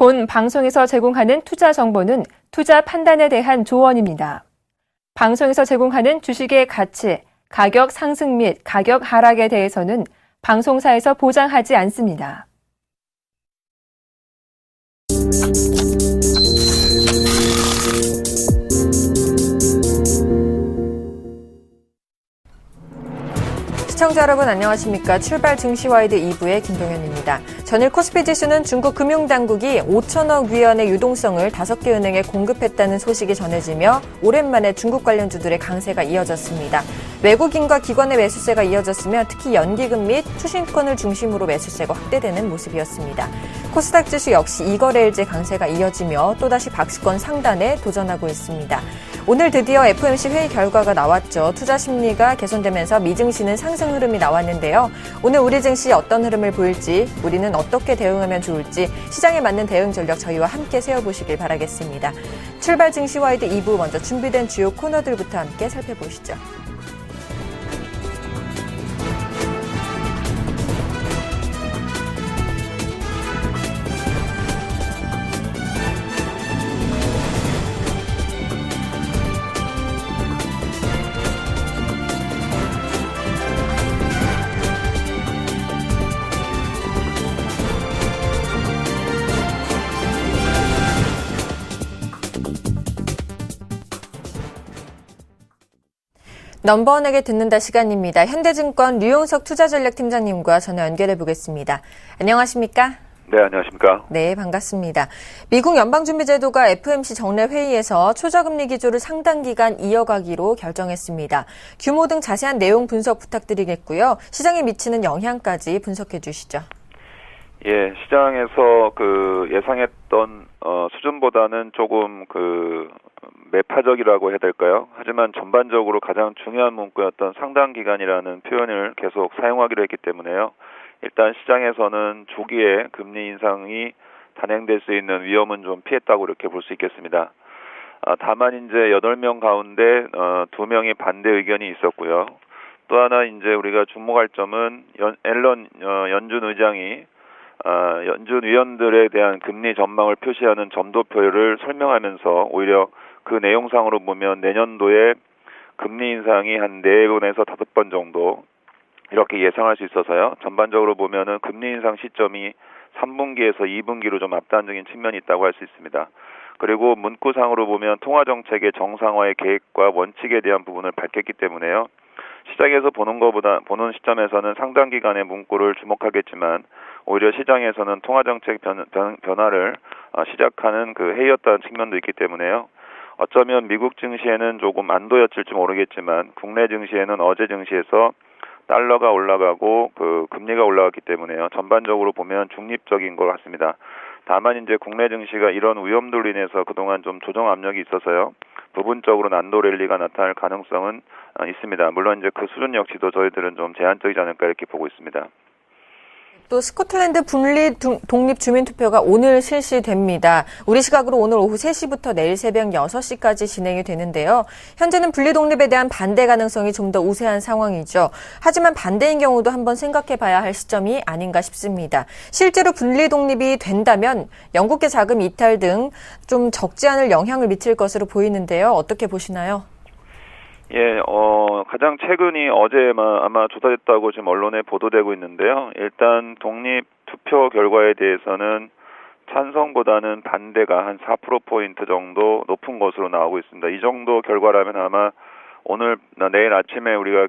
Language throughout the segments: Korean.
본 방송에서 제공하는 투자 정보는 투자 판단에 대한 조언입니다. 방송에서 제공하는 주식의 가치, 가격 상승 및 가격 하락에 대해서는 방송사에서 보장하지 않습니다. 시청자 여러분 안녕하십니까. 출발 증시와이드 2부의 김동현입니다. 전일 코스피 지수는 중국 금융당국이 5천억 위안의 유동성을 5개 은행에 공급했다는 소식이 전해지며 오랜만에 중국 관련주들의 강세가 이어졌습니다. 외국인과 기관의 매수세가 이어졌으며 특히 연기금 및 투신권을 중심으로 매수세가 확대되는 모습이었습니다. 코스닥 지수 역시 이거래일제 강세가 이어지며 또다시 박스권 상단에 도전하고 있습니다. 오늘 드디어 FOMC 회의 결과가 나왔죠. 투자 심리가 개선되면서 미증시는 상승 흐름이 나왔는데요. 오늘 우리 증시 어떤 흐름을 보일지, 우리는 어떻게 대응하면 좋을지 시장에 맞는 대응 전략 저희와 함께 세워보시길 바라겠습니다. 출발 증시와이드 2부 먼저 준비된 주요 코너들부터 함께 살펴보시죠. 넘버원에게 듣는다 시간입니다. 현대증권 류용석 투자전략팀장님과 전화 연결해 보겠습니다. 안녕하십니까? 네, 안녕하십니까? 네, 반갑습니다. 미국 연방준비제도가 FOMC 정례 회의에서 초저금리 기조를 상당 기간 이어가기로 결정했습니다. 규모 등 자세한 내용 분석 부탁드리겠고요. 시장에 미치는 영향까지 분석해 주시죠. 예, 시장에서 예상했던 수준보다는 조금 매파적이라고 해야 될까요? 하지만 전반적으로 가장 중요한 문구였던 상당 기간이라는 표현을 계속 사용하기로 했기 때문에요. 일단 시장에서는 조기에 금리 인상이 단행될 수 있는 위험은 좀 피했다고 이렇게 볼 수 있겠습니다. 다만 이제 8명 가운데 2명이 반대 의견이 있었고요. 또 하나 이제 우리가 주목할 점은 앨런 연준 의장이 연준 위원들에 대한 금리 전망을 표시하는 점도표를 설명하면서 오히려 그 내용상으로 보면 내년도에 금리 인상이 한 4번에서 5번 정도 이렇게 예상할 수 있어서요. 전반적으로 보면은 금리 인상 시점이 3분기에서 2분기로 좀 앞단적인 측면이 있다고 할 수 있습니다. 그리고 문구상으로 보면 통화정책의 정상화의 계획과 원칙에 대한 부분을 밝혔기 때문에요. 시장에서 보는 시점에서는 상당 기간의 문구를 주목하겠지만 오히려 시장에서는 통화정책 변화를 시작하는 해였다는 측면도 있기 때문에요. 어쩌면 미국 증시에는 조금 안도였을지 모르겠지만 국내 증시에는 어제 증시에서 달러가 올라가고 금리가 올라갔기 때문에요. 전반적으로 보면 중립적인 것 같습니다. 다만 이제 국내 증시가 이런 위험들로 인해서 그동안 좀 조정 압력이 있어서요. 부분적으로 난도 랠리가 나타날 가능성은 있습니다. 물론 이제 그 수준 역시도 저희들은 좀 제한적이지 않을까 이렇게 보고 있습니다. 또 스코틀랜드 분리 독립 주민투표가 오늘 실시됩니다. 우리 시각으로 오늘 오후 3시부터 내일 새벽 6시까지 진행이 되는데요. 현재는 분리 독립에 대한 반대 가능성이 좀 더 우세한 상황이죠. 하지만 반대인 경우도 한번 생각해 봐야 할 시점이 아닌가 싶습니다. 실제로 분리 독립이 된다면 영국계 자금 이탈 등 좀 적지 않을 영향을 미칠 것으로 보이는데요. 어떻게 보시나요? 예, 가장 최근이 어제 아마 조사됐다고 지금 언론에 보도되고 있는데요. 일단 독립 투표 결과에 대해서는 찬성보다는 반대가 한 4%포인트 정도 높은 것으로 나오고 있습니다. 이 정도 결과라면 아마 내일 아침에 우리가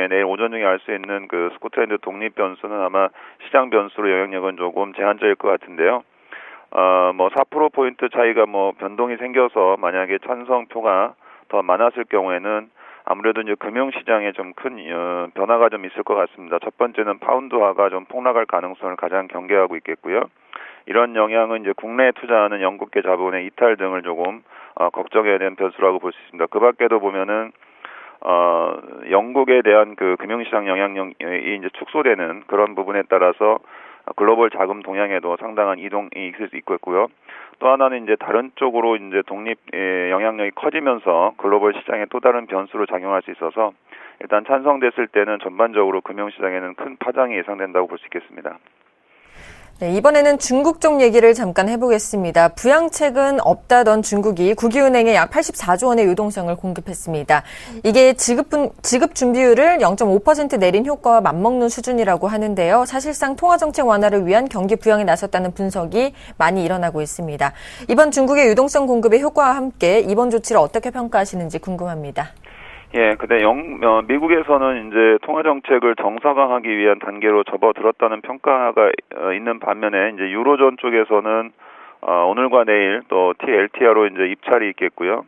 내일 오전 중에 알 수 있는 스코틀랜드 독립 변수는 아마 시장 변수로 영향력은 조금 제한적일 것 같은데요. 4%포인트 차이가 변동이 생겨서 만약에 찬성표가 더 많았을 경우에는 아무래도 이제 금융시장에 좀 큰 변화가 좀 있을 것 같습니다. 첫 번째는 파운드화가 좀 폭락할 가능성을 가장 경계하고 있겠고요. 이런 영향은 이제 국내에 투자하는 영국계 자본의 이탈 등을 조금 걱정해야 되는 변수라고 볼 수 있습니다. 그 밖에도 보면은 영국에 대한 금융시장 영향력이 이제 축소되는 그런 부분에 따라서 글로벌 자금 동향에도 상당한 이동이 있을 수 있고요. 또 하나는 이제 다른 쪽으로 이제 독립의 영향력이 커지면서 글로벌 시장에 또 다른 변수로 작용할 수 있어서 일단 찬성됐을 때는 전반적으로 금융시장에는 큰 파장이 예상된다고 볼 수 있겠습니다. 네, 이번에는 중국 쪽 얘기를 잠깐 해보겠습니다. 부양책은 없다던 중국이 국유은행에 약 84조 원의 유동성을 공급했습니다. 이게 지급 준비율을 0.5% 내린 효과와 맞먹는 수준이라고 하는데요. 사실상 통화정책 완화를 위한 경기 부양에 나섰다는 분석이 많이 일어나고 있습니다. 이번 중국의 유동성 공급의 효과와 함께 이번 조치를 어떻게 평가하시는지 궁금합니다. 예, 근데 미국에서는 이제 통화 정책을 정상화하기 위한 단계로 접어들었다는 평가가 있는 반면에 이제 유로존 쪽에서는 오늘과 내일 또 TLTR로 이제 입찰이 있겠고요.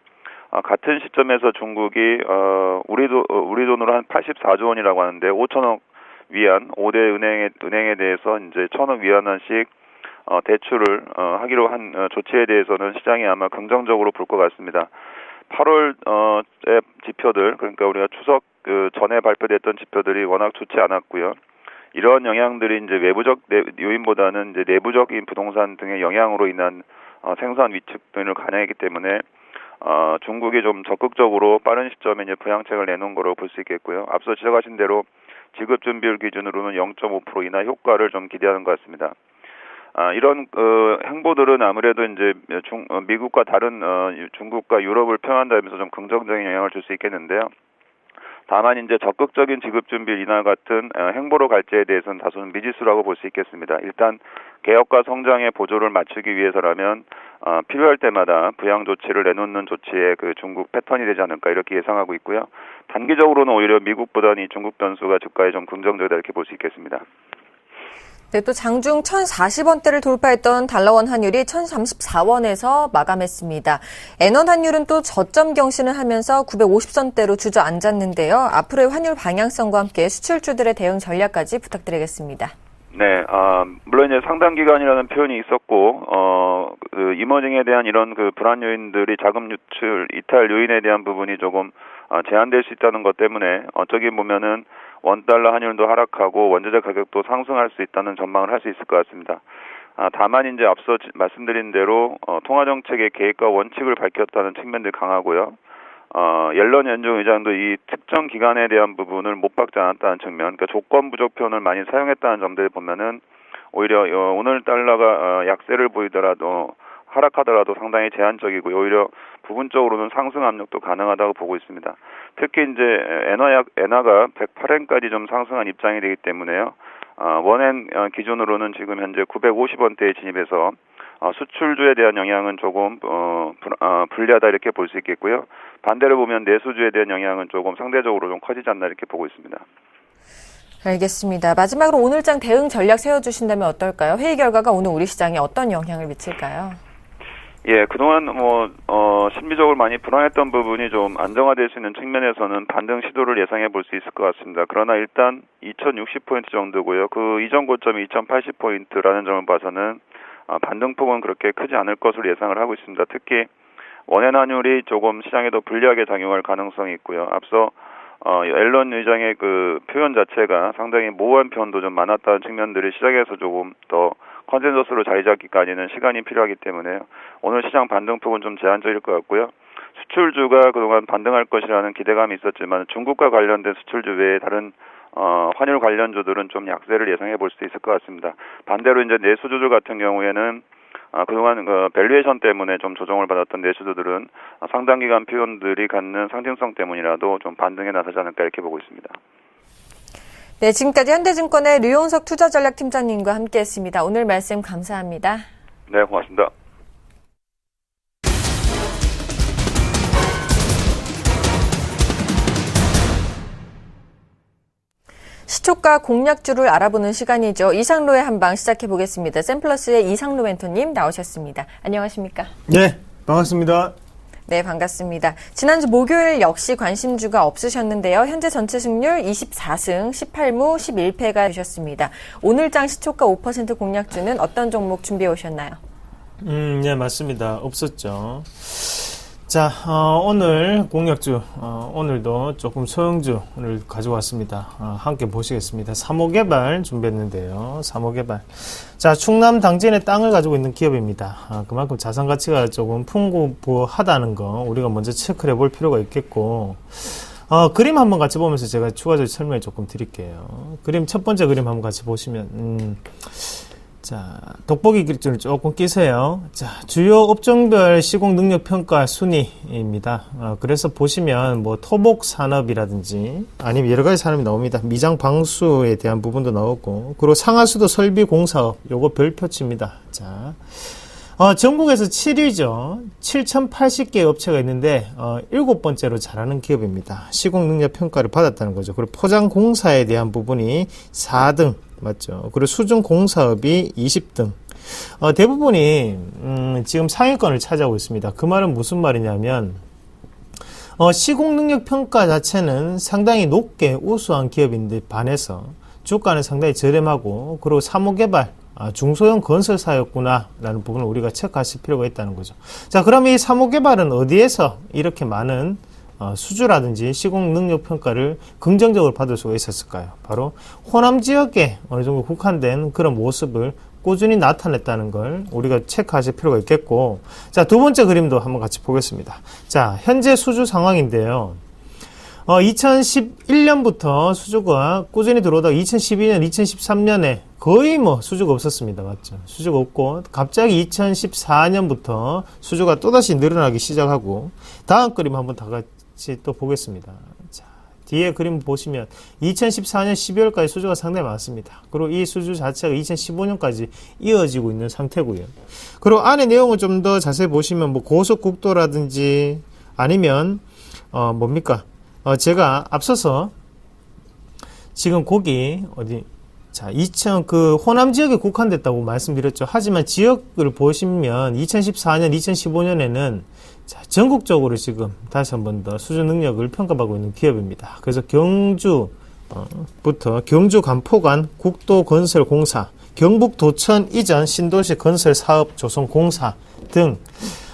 같은 시점에서 중국이 우리 돈으로 한 84조 원이라고 하는데 5천억 위안 5대 은행에 대해서 이제 1,000억 위안씩 대출을 하기로 한 조치에 대해서는 시장이 아마 긍정적으로 볼 것 같습니다. 8월의 지표들, 그러니까 우리가 추석 전에 발표됐던 지표들이 워낙 좋지 않았고요. 이런 영향들이 이제 외부적 요인보다는 이제 내부적인 부동산 등의 영향으로 인한 생산 위축 등을 반영했기 때문에 중국이 좀 적극적으로 빠른 시점에 이제 부양책을 내놓은 거로 볼 수 있겠고요. 앞서 지적하신 대로 지급 준비율 기준으로는 0.5% 이나 효과를 좀 기대하는 것 같습니다. 이런 행보들은 아무래도 이제 미국과 다른 중국과 유럽을 평한다면서 좀 긍정적인 영향을 줄 수 있겠는데요. 다만 이제 적극적인 지급 준비 인하 같은 행보로 갈지에 대해서는 다소는 미지수라고 볼 수 있겠습니다. 일단 개혁과 성장의 보조를 맞추기 위해서라면 필요할 때마다 부양 조치를 내놓는 조치에 그 중국 패턴이 되지 않을까 이렇게 예상하고 있고요. 단기적으로는 오히려 미국보다는 이 중국 변수가 주가에 좀 긍정적이다 이렇게 볼 수 있겠습니다. 네, 또 장중 1,040원대를 돌파했던 달러원 환율이 1,034원에서 마감했습니다. 엔원 환율은 또 저점 경신을 하면서 950선대로 주저앉았는데요. 앞으로의 환율 방향성과 함께 수출주들의 대응 전략까지 부탁드리겠습니다. 네, 물론 이제 상당 기간이라는 표현이 있었고, 이머징에 대한 이런 불안 요인들이 자금 유출, 이탈 요인에 대한 부분이 조금 제한될 수 있다는 것 때문에 어쩌기 보면은 원달러 환율도 하락하고 원자재 가격도 상승할 수 있다는 전망을 할 수 있을 것 같습니다. 다만 이제 앞서 말씀드린 대로 통화 정책의 계획과 원칙을 밝혔다는 측면들이 강하고요. 옐런 연준 의장도 이 특정 기간에 대한 부분을 못 박지 않았다는 측면, 그러니까 조건 부족 표현을 많이 사용했다는 점들을 보면은 오히려 오늘 달러가 약세를 보이더라도 하락하더라도 상당히 제한적이고 오히려 부분적으로는 상승 압력도 가능하다고 보고 있습니다. 특히 이제 엔화가 108엔까지 좀 상승한 입장이 되기 때문에요. 원엔 기준으로는 지금 현재 950원대에 진입해서 수출주에 대한 영향은 조금 불리하다 이렇게 볼 수 있겠고요. 반대로 보면 내수주에 대한 영향은 조금 상대적으로 좀 커지지 않나 이렇게 보고 있습니다. 알겠습니다. 마지막으로 오늘장 대응 전략 세워주신다면 어떨까요? 회의 결과가 오늘 우리 시장에 어떤 영향을 미칠까요? 예, 그동안 심리적으로 많이 불안했던 부분이 좀 안정화될 수 있는 측면에서는 반등 시도를 예상해 볼 수 있을 것 같습니다. 그러나 일단 2060포인트 정도고요. 그 이전 고점이 2080포인트라는 점을 봐서는 반등폭은 그렇게 크지 않을 것으로 예상을 하고 있습니다. 특히 원엔 환율이 조금 시장에 더 불리하게 작용할 가능성이 있고요. 앞서 옐런 의장의 그 표현 자체가 상당히 모호한 표현도 좀 많았다는 측면들이 시장에서 조금 더 컨센서스로 자리 잡기까지는 시간이 필요하기 때문에 오늘 시장 반등폭은 좀 제한적일 것 같고요. 수출주가 그동안 반등할 것이라는 기대감이 있었지만 중국과 관련된 수출주 외에 다른 환율 관련주들은 좀 약세를 예상해 볼 수 있을 것 같습니다. 반대로 이제 내수주들 같은 경우에는 그동안 밸류에이션 때문에 좀 조정을 받았던 내수주들은 상당 기간 표현들이 갖는 상징성 때문이라도 좀 반등에 나서지 않을까 이렇게 보고 있습니다. 네, 지금까지 현대증권의 류용석 투자전략팀장님과 함께했습니다. 오늘 말씀 감사합니다. 네, 고맙습니다. 시초가 공략주를 알아보는 시간이죠. 이상로의 한방 시작해보겠습니다. 샘플러스의 이상로 멘토님 나오셨습니다. 안녕하십니까? 네, 반갑습니다. 네, 반갑습니다. 지난주 목요일 역시 관심주가 없으셨는데요. 현재 전체 승률 24승, 18무, 11패가 되셨습니다. 오늘장 시초가 5% 공략주는 어떤 종목 준비해 오셨나요? 네, 맞습니다. 없었죠. 자, 오늘 공략주, 오늘도 조금 소형주를 가져왔습니다. 함께 보시겠습니다. 사모개발 준비했는데요. 사모개발. 자, 충남 당진의 땅을 가지고 있는 기업입니다. 그만큼 자산 가치가 조금 풍부하다는 거 우리가 먼저 체크를 해볼 필요가 있겠고, 그림 한번 같이 보면서 제가 추가적으로 설명을 조금 드릴게요. 그림, 첫 번째 그림 한번 같이 보시면, 자, 돋보기 기준을 조금 끼세요. 자, 주요 업종별 시공 능력 평가 순위입니다. 그래서 보시면 뭐 토목 산업이라든지 아니면 여러 가지 산업이 나옵니다. 미장 방수에 대한 부분도 나오고, 그리고 상하수도 설비 공사업 요거 별표치입니다. 자, 전국에서 7위죠. 7,080개 업체가 있는데 7번째로 잘하는 기업입니다. 시공 능력 평가를 받았다는 거죠. 그리고 포장 공사에 대한 부분이 4등 맞죠. 그리고 수중 공사업이 20등. 대부분이 지금 상위권을 차지하고 있습니다. 그 말은 무슨 말이냐면 시공 능력 평가 자체는 상당히 높게 우수한 기업인데 반해서 주가는 상당히 저렴하고, 그리고 사무개발 중소형 건설사였구나 라는 부분을 우리가 체크하실 필요가 있다는 거죠. 자, 그럼 이 사무개발은 어디에서 이렇게 많은 수주라든지 시공 능력 평가를 긍정적으로 받을 수가 있었을까요? 바로 호남 지역에 어느 정도 국한된 그런 모습을 꾸준히 나타냈다는 걸 우리가 체크하실 필요가 있겠고, 자, 두 번째 그림도 한번 같이 보겠습니다. 자, 현재 수주 상황인데요. 2011년부터 수주가 꾸준히 들어오다가 2012년, 2013년에 거의 뭐 수주가 없었습니다. 맞죠? 수주가 없고, 갑자기 2014년부터 수주가 또다시 늘어나기 시작하고, 다음 그림 한번 다 같이 또 보겠습니다. 자, 뒤에 그림 보시면 2014년 12월까지 수주가 상당히 많습니다. 그리고 이 수주 자체가 2015년까지 이어지고 있는 상태고요. 그리고 안에 내용을 좀 더 자세히 보시면 뭐 고속국도라든지 아니면 뭡니까? 제가 앞서서 지금 거기 자, 그 호남 지역에 국한됐다고 말씀드렸죠. 하지만 지역을 보시면 2014년, 2015년에는 자, 전국적으로 지금 다시 한 번 더 수주 능력을 평가받고 있는 기업입니다. 그래서 경주 경주 간포간 국도 건설 공사, 경북 도천 이전 신도시 건설 사업 조성 공사 등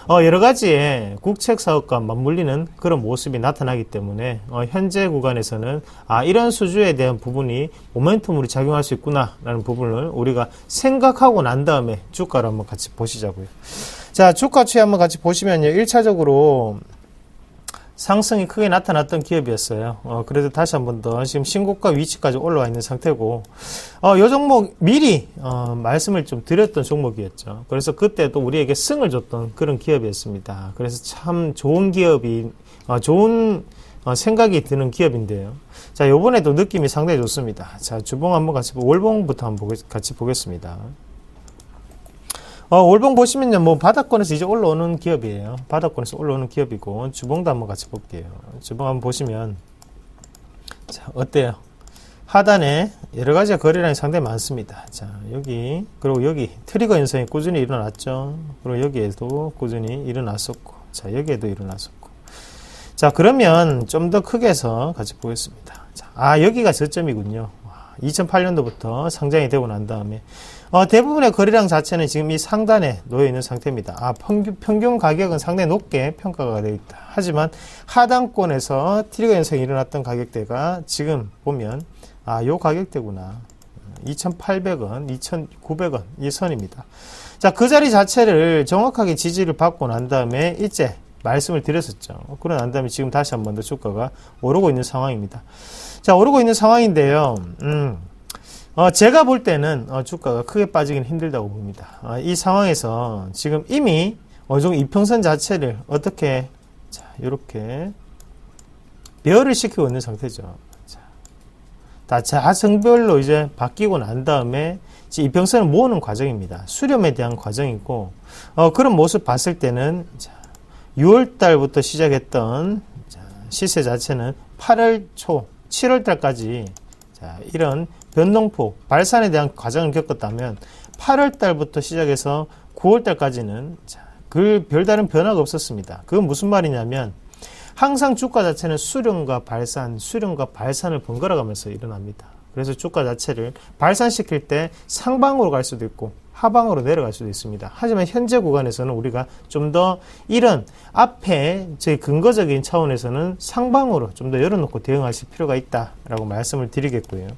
여러 가지의 국책 사업과 맞물리는 그런 모습이 나타나기 때문에 현재 구간에서는 이런 수주에 대한 부분이 모멘텀으로 작용할 수 있구나라는 부분을 우리가 생각하고 난 다음에 주가를 한번 같이 보시자고요. 자, 주가 추이 한번 같이 보시면요. 1차적으로 상승이 크게 나타났던 기업이었어요. 그래서 다시 한 번 더 지금 신고가 위치까지 올라와 있는 상태고, 요 종목 미리 말씀을 좀 드렸던 종목이었죠. 그래서 그때도 우리에게 승을 줬던 그런 기업이었습니다. 그래서 참 좋은 기업이 좋은 생각이 드는 기업인데요. 자, 요번에도 느낌이 상당히 좋습니다. 자, 주봉 한번 같이 월봉부터 한번 같이 보겠습니다. 월봉 보시면요, 뭐, 바닥권에서 이제 올라오는 기업이에요. 바닥권에서 올라오는 기업이고, 주봉도 한번 같이 볼게요. 주봉 한번 보시면, 자, 어때요? 하단에 여러 가지 거래량이 상당히 많습니다. 자, 여기, 그리고 여기 트리거 현상이 꾸준히 일어났죠. 그리고 여기에도 꾸준히 일어났었고, 자, 여기에도 일어났었고. 자, 그러면 좀 더 크게 해서 같이 보겠습니다. 자, 여기가 저점이군요. 2008년도부터 상장이 되고 난 다음에, 대부분의 거래량 자체는 지금 이 상단에 놓여 있는 상태입니다. 평균 가격은 상당히 높게 평가가 되어 있다. 하지만 하단권에서 트리거 현상이 일어났던 가격대가 지금 보면 요 가격대구나. 2,800원, 2,900원 이 선입니다. 자, 그 자리 자체를 정확하게 지지를 받고 난 다음에 이제 말씀을 드렸었죠. 그러고 난 다음에 지금 다시 한 번 더 주가가 오르고 있는 상황입니다. 자, 오르고 있는 상황인데요. 제가 볼 때는 주가가 크게 빠지긴 힘들다고 봅니다. 이 상황에서 지금 이미 어느 정도 이평선 자체를 어떻게 자, 이렇게 배열을 시키고 있는 상태죠. 자, 다 자성별로 이제 바뀌고 난 다음에 이평선을 모으는 과정입니다. 수렴에 대한 과정이고, 그런 모습 봤을 때는 자, 6월 달부터 시작했던 시세 자체는 8월 초, 7월 달까지 자, 이런 변동폭, 발산에 대한 과정을 겪었다면 8월 달부터 시작해서 9월 달까지는 그 별다른 변화가 없었습니다. 그건 무슨 말이냐면 항상 주가 자체는 수렴과 발산을 번갈아 가면서 일어납니다. 그래서 주가 자체를 발산시킬 때 상방으로 갈 수도 있고 하방으로 내려갈 수도 있습니다. 하지만 현재 구간에서는 우리가 좀 더 이런 앞에 제 근거적인 차원에서는 상방으로 좀 더 열어놓고 대응하실 필요가 있다라고 말씀을 드리겠고요.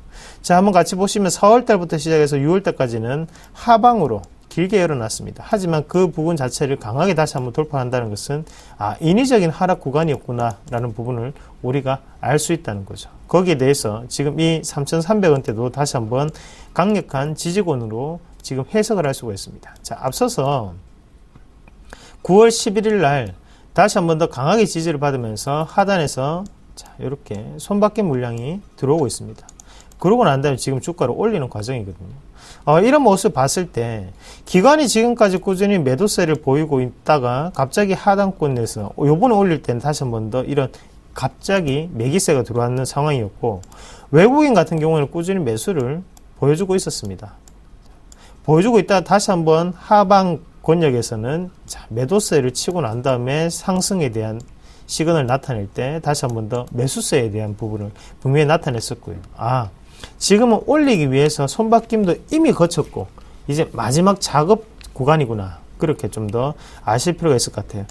자, 한번 같이 보시면 4월 달부터 시작해서 6월 달까지는 하방으로 길게 열어놨습니다. 하지만 그 부분 자체를 강하게 다시 한번 돌파한다는 것은 인위적인 하락 구간이었구나 라는 부분을 우리가 알 수 있다는 거죠. 거기에 대해서 지금 이 3,300원대도 다시 한번 강력한 지지권으로 지금 해석을 할 수가 있습니다. 자, 앞서서 9월 11일 날 다시 한 번 더 강하게 지지를 받으면서 하단에서 자, 이렇게 손바뀜 물량이 들어오고 있습니다. 그러고 난 다음에 지금 주가를 올리는 과정이거든요. 이런 모습을 봤을 때 기관이 지금까지 꾸준히 매도세를 보이고 있다가 갑자기 하단권에서 요번에 올릴 때는 다시 한 번 더 이런 갑자기 매기세가 들어왔는 상황이었고, 외국인 같은 경우에는 꾸준히 매수를 보여주고 있었습니다. 보여주고 있다가 다시 한번 하방 권역에서는 자, 매도세를 치고 난 다음에 상승에 대한 시그널을 나타낼 때 다시 한번 더 매수세에 대한 부분을 분명히 나타냈었고요. 지금은 올리기 위해서 손바뀜도 이미 거쳤고 이제 마지막 작업 구간이구나, 그렇게 좀 더 아실 필요가 있을 것 같아요.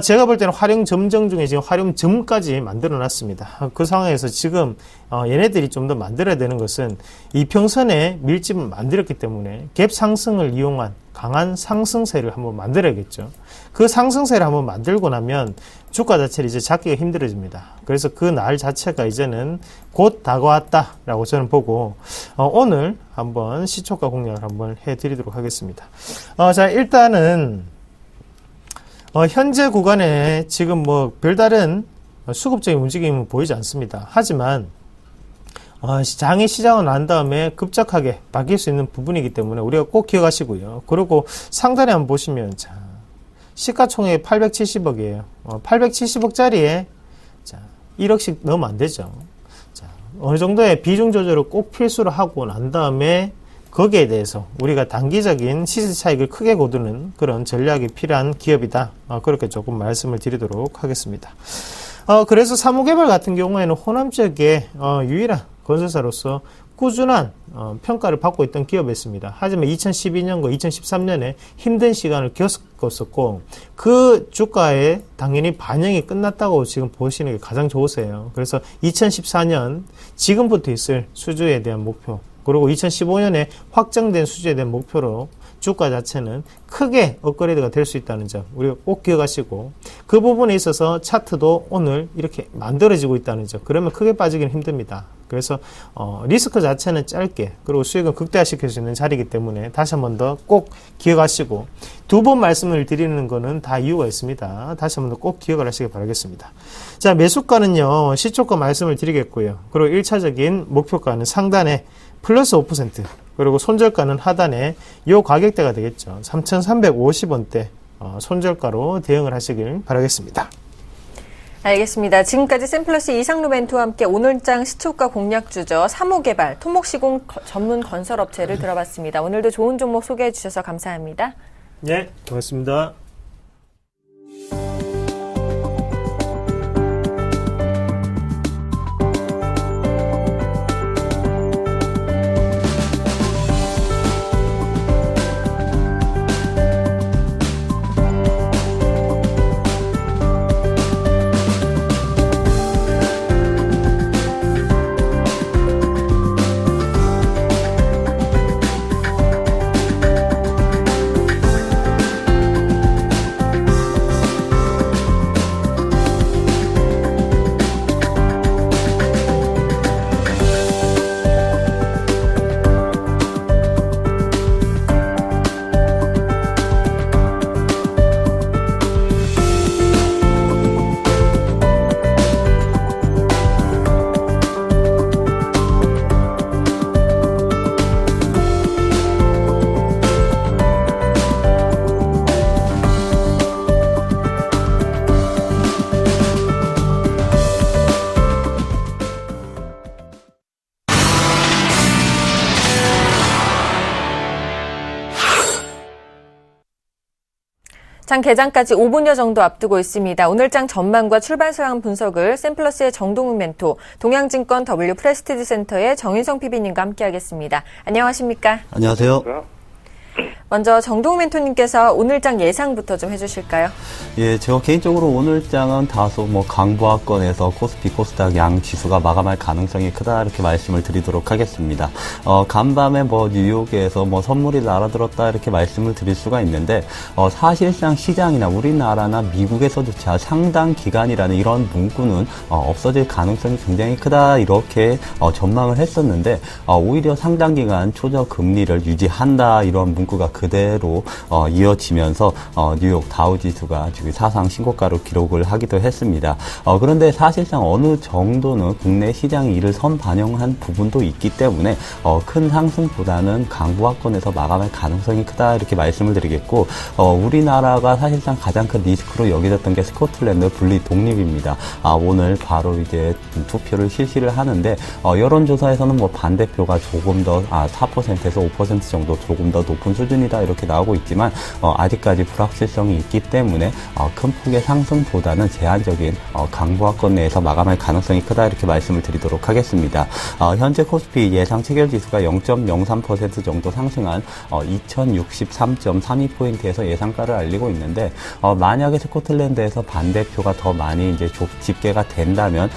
제가 볼 때는 활용점정 중에 지금 활용점까지 만들어 놨습니다. 그 상황에서 지금 얘네들이 좀 더 만들어야 되는 것은 이평선의 밀집을 만들었기 때문에 갭 상승을 이용한 강한 상승세를 한번 만들어야겠죠. 그 상승세를 한번 만들고 나면 주가 자체를 이제 잡기가 힘들어집니다. 그래서 그 날 자체가 이제는 곧 다가왔다라고 저는 보고 오늘 한번 시초가 공략을 한번 해드리도록 하겠습니다. 자, 일단은 현재 구간에 지금 뭐 별다른 수급적인 움직임은 보이지 않습니다. 하지만 장의 시작은 난 다음에 급작하게 바뀔 수 있는 부분이기 때문에 우리가 꼭 기억하시고요. 그리고 상단에 한번 보시면 자, 시가총액이 870억이에요. 870억짜리에 자, 1억씩 넣으면 안 되죠. 자, 어느 정도의 비중 조절을 꼭 필수로 하고 난 다음에 거기에 대해서 우리가 단기적인 시세 차익을 크게 거두는 그런 전략이 필요한 기업이다. 그렇게 조금 말씀을 드리도록 하겠습니다. 그래서 사무개발 같은 경우에는 호남 지역의 유일한 건설사로서 꾸준한 평가를 받고 있던 기업이었습니다. 하지만 2012년과 2013년에 힘든 시간을 겪었었고 그 주가에 당연히 반영이 끝났다고 지금 보시는 게 가장 좋으세요. 그래서 2014년 지금부터 있을 수주에 대한 목표, 그리고 2015년에 확정된 수주에 대한 목표로 주가 자체는 크게 업그레이드가 될 수 있다는 점 우리가 꼭 기억하시고, 그 부분에 있어서 차트도 오늘 이렇게 만들어지고 있다는 점, 그러면 크게 빠지기는 힘듭니다. 그래서 리스크 자체는 짧게, 그리고 수익은 극대화시킬 수 있는 자리이기 때문에 다시 한 번 더 꼭 기억하시고, 두 번 말씀을 드리는 거는 다 이유가 있습니다. 다시 한 번 더 꼭 기억을 하시기 바라겠습니다. 자, 매수가는요 시초가 말씀을 드리겠고요. 그리고 1차적인 목표가는 상단에 플러스 5%, 그리고 손절가는 하단에 요 가격대가 되겠죠. 3,350원대 손절가로 대응을 하시길 바라겠습니다. 알겠습니다. 지금까지 샘플러스 이상루 멘토와 함께 오늘장 시초가 공략주죠. 사무개발, 토목시공 전문 건설업체를 들어봤습니다. 오늘도 좋은 종목 소개해 주셔서 감사합니다. 네, 고맙습니다. 장 개장까지 5분여 정도 앞두고 있습니다. 오늘장 전망과 출발 상황 분석을 샘플러스의 정동욱 멘토, 동양증권 W 프레스티지 센터의 정인성 PB님과 함께하겠습니다. 안녕하십니까? 안녕하세요. 먼저 정동훈 멘토님께서 오늘장 예상부터 좀 해주실까요? 예, 제가 개인적으로 오늘장은 다소 강보합권에서 코스피, 코스닥 양 지수가 마감할 가능성이 크다 이렇게 말씀을 드리도록 하겠습니다. 간밤에 뉴욕에서 선물이 날아들었다 이렇게 말씀을 드릴 수가 있는데 사실상 시장이나 우리나라나 미국에서조차 상당 기간이라는 이런 문구는 없어질 가능성이 굉장히 크다 이렇게 전망을 했었는데 오히려 상당 기간 초저 금리를 유지한다 이런 문구가 그대로 이어지면서 뉴욕 다우지수가 사상 신고가로 기록을 하기도 했습니다. 그런데 사실상 어느 정도는 국내 시장이 이를 선반영한 부분도 있기 때문에 큰 상승보다는 강보합권에서 마감할 가능성이 크다 이렇게 말씀을 드리겠고 우리나라가 사실상 가장 큰 리스크로 여겨졌던 게 스코틀랜드 분리 독립입니다. 오늘 바로 이제 투표를 실시를 하는데 여론조사에서는 반대표가 조금 더 4%에서 5% 정도 조금 더 높은 수준이다 이렇게 나오고 있지만 아직까지 불확실성이 있기 때문에 큰 폭의 상승보다는 제한적인 강보합권 내에서 마감할 가능성이 크다 이렇게 말씀을 드리도록 하겠습니다. 현재 코스피 예상 체결지수가 0.03% 정도 상승한 2063.32포인트에서 예상가를 알리고 있는데 만약에 스코틀랜드에서 반대표가 더 많이 이제 집계가 된다면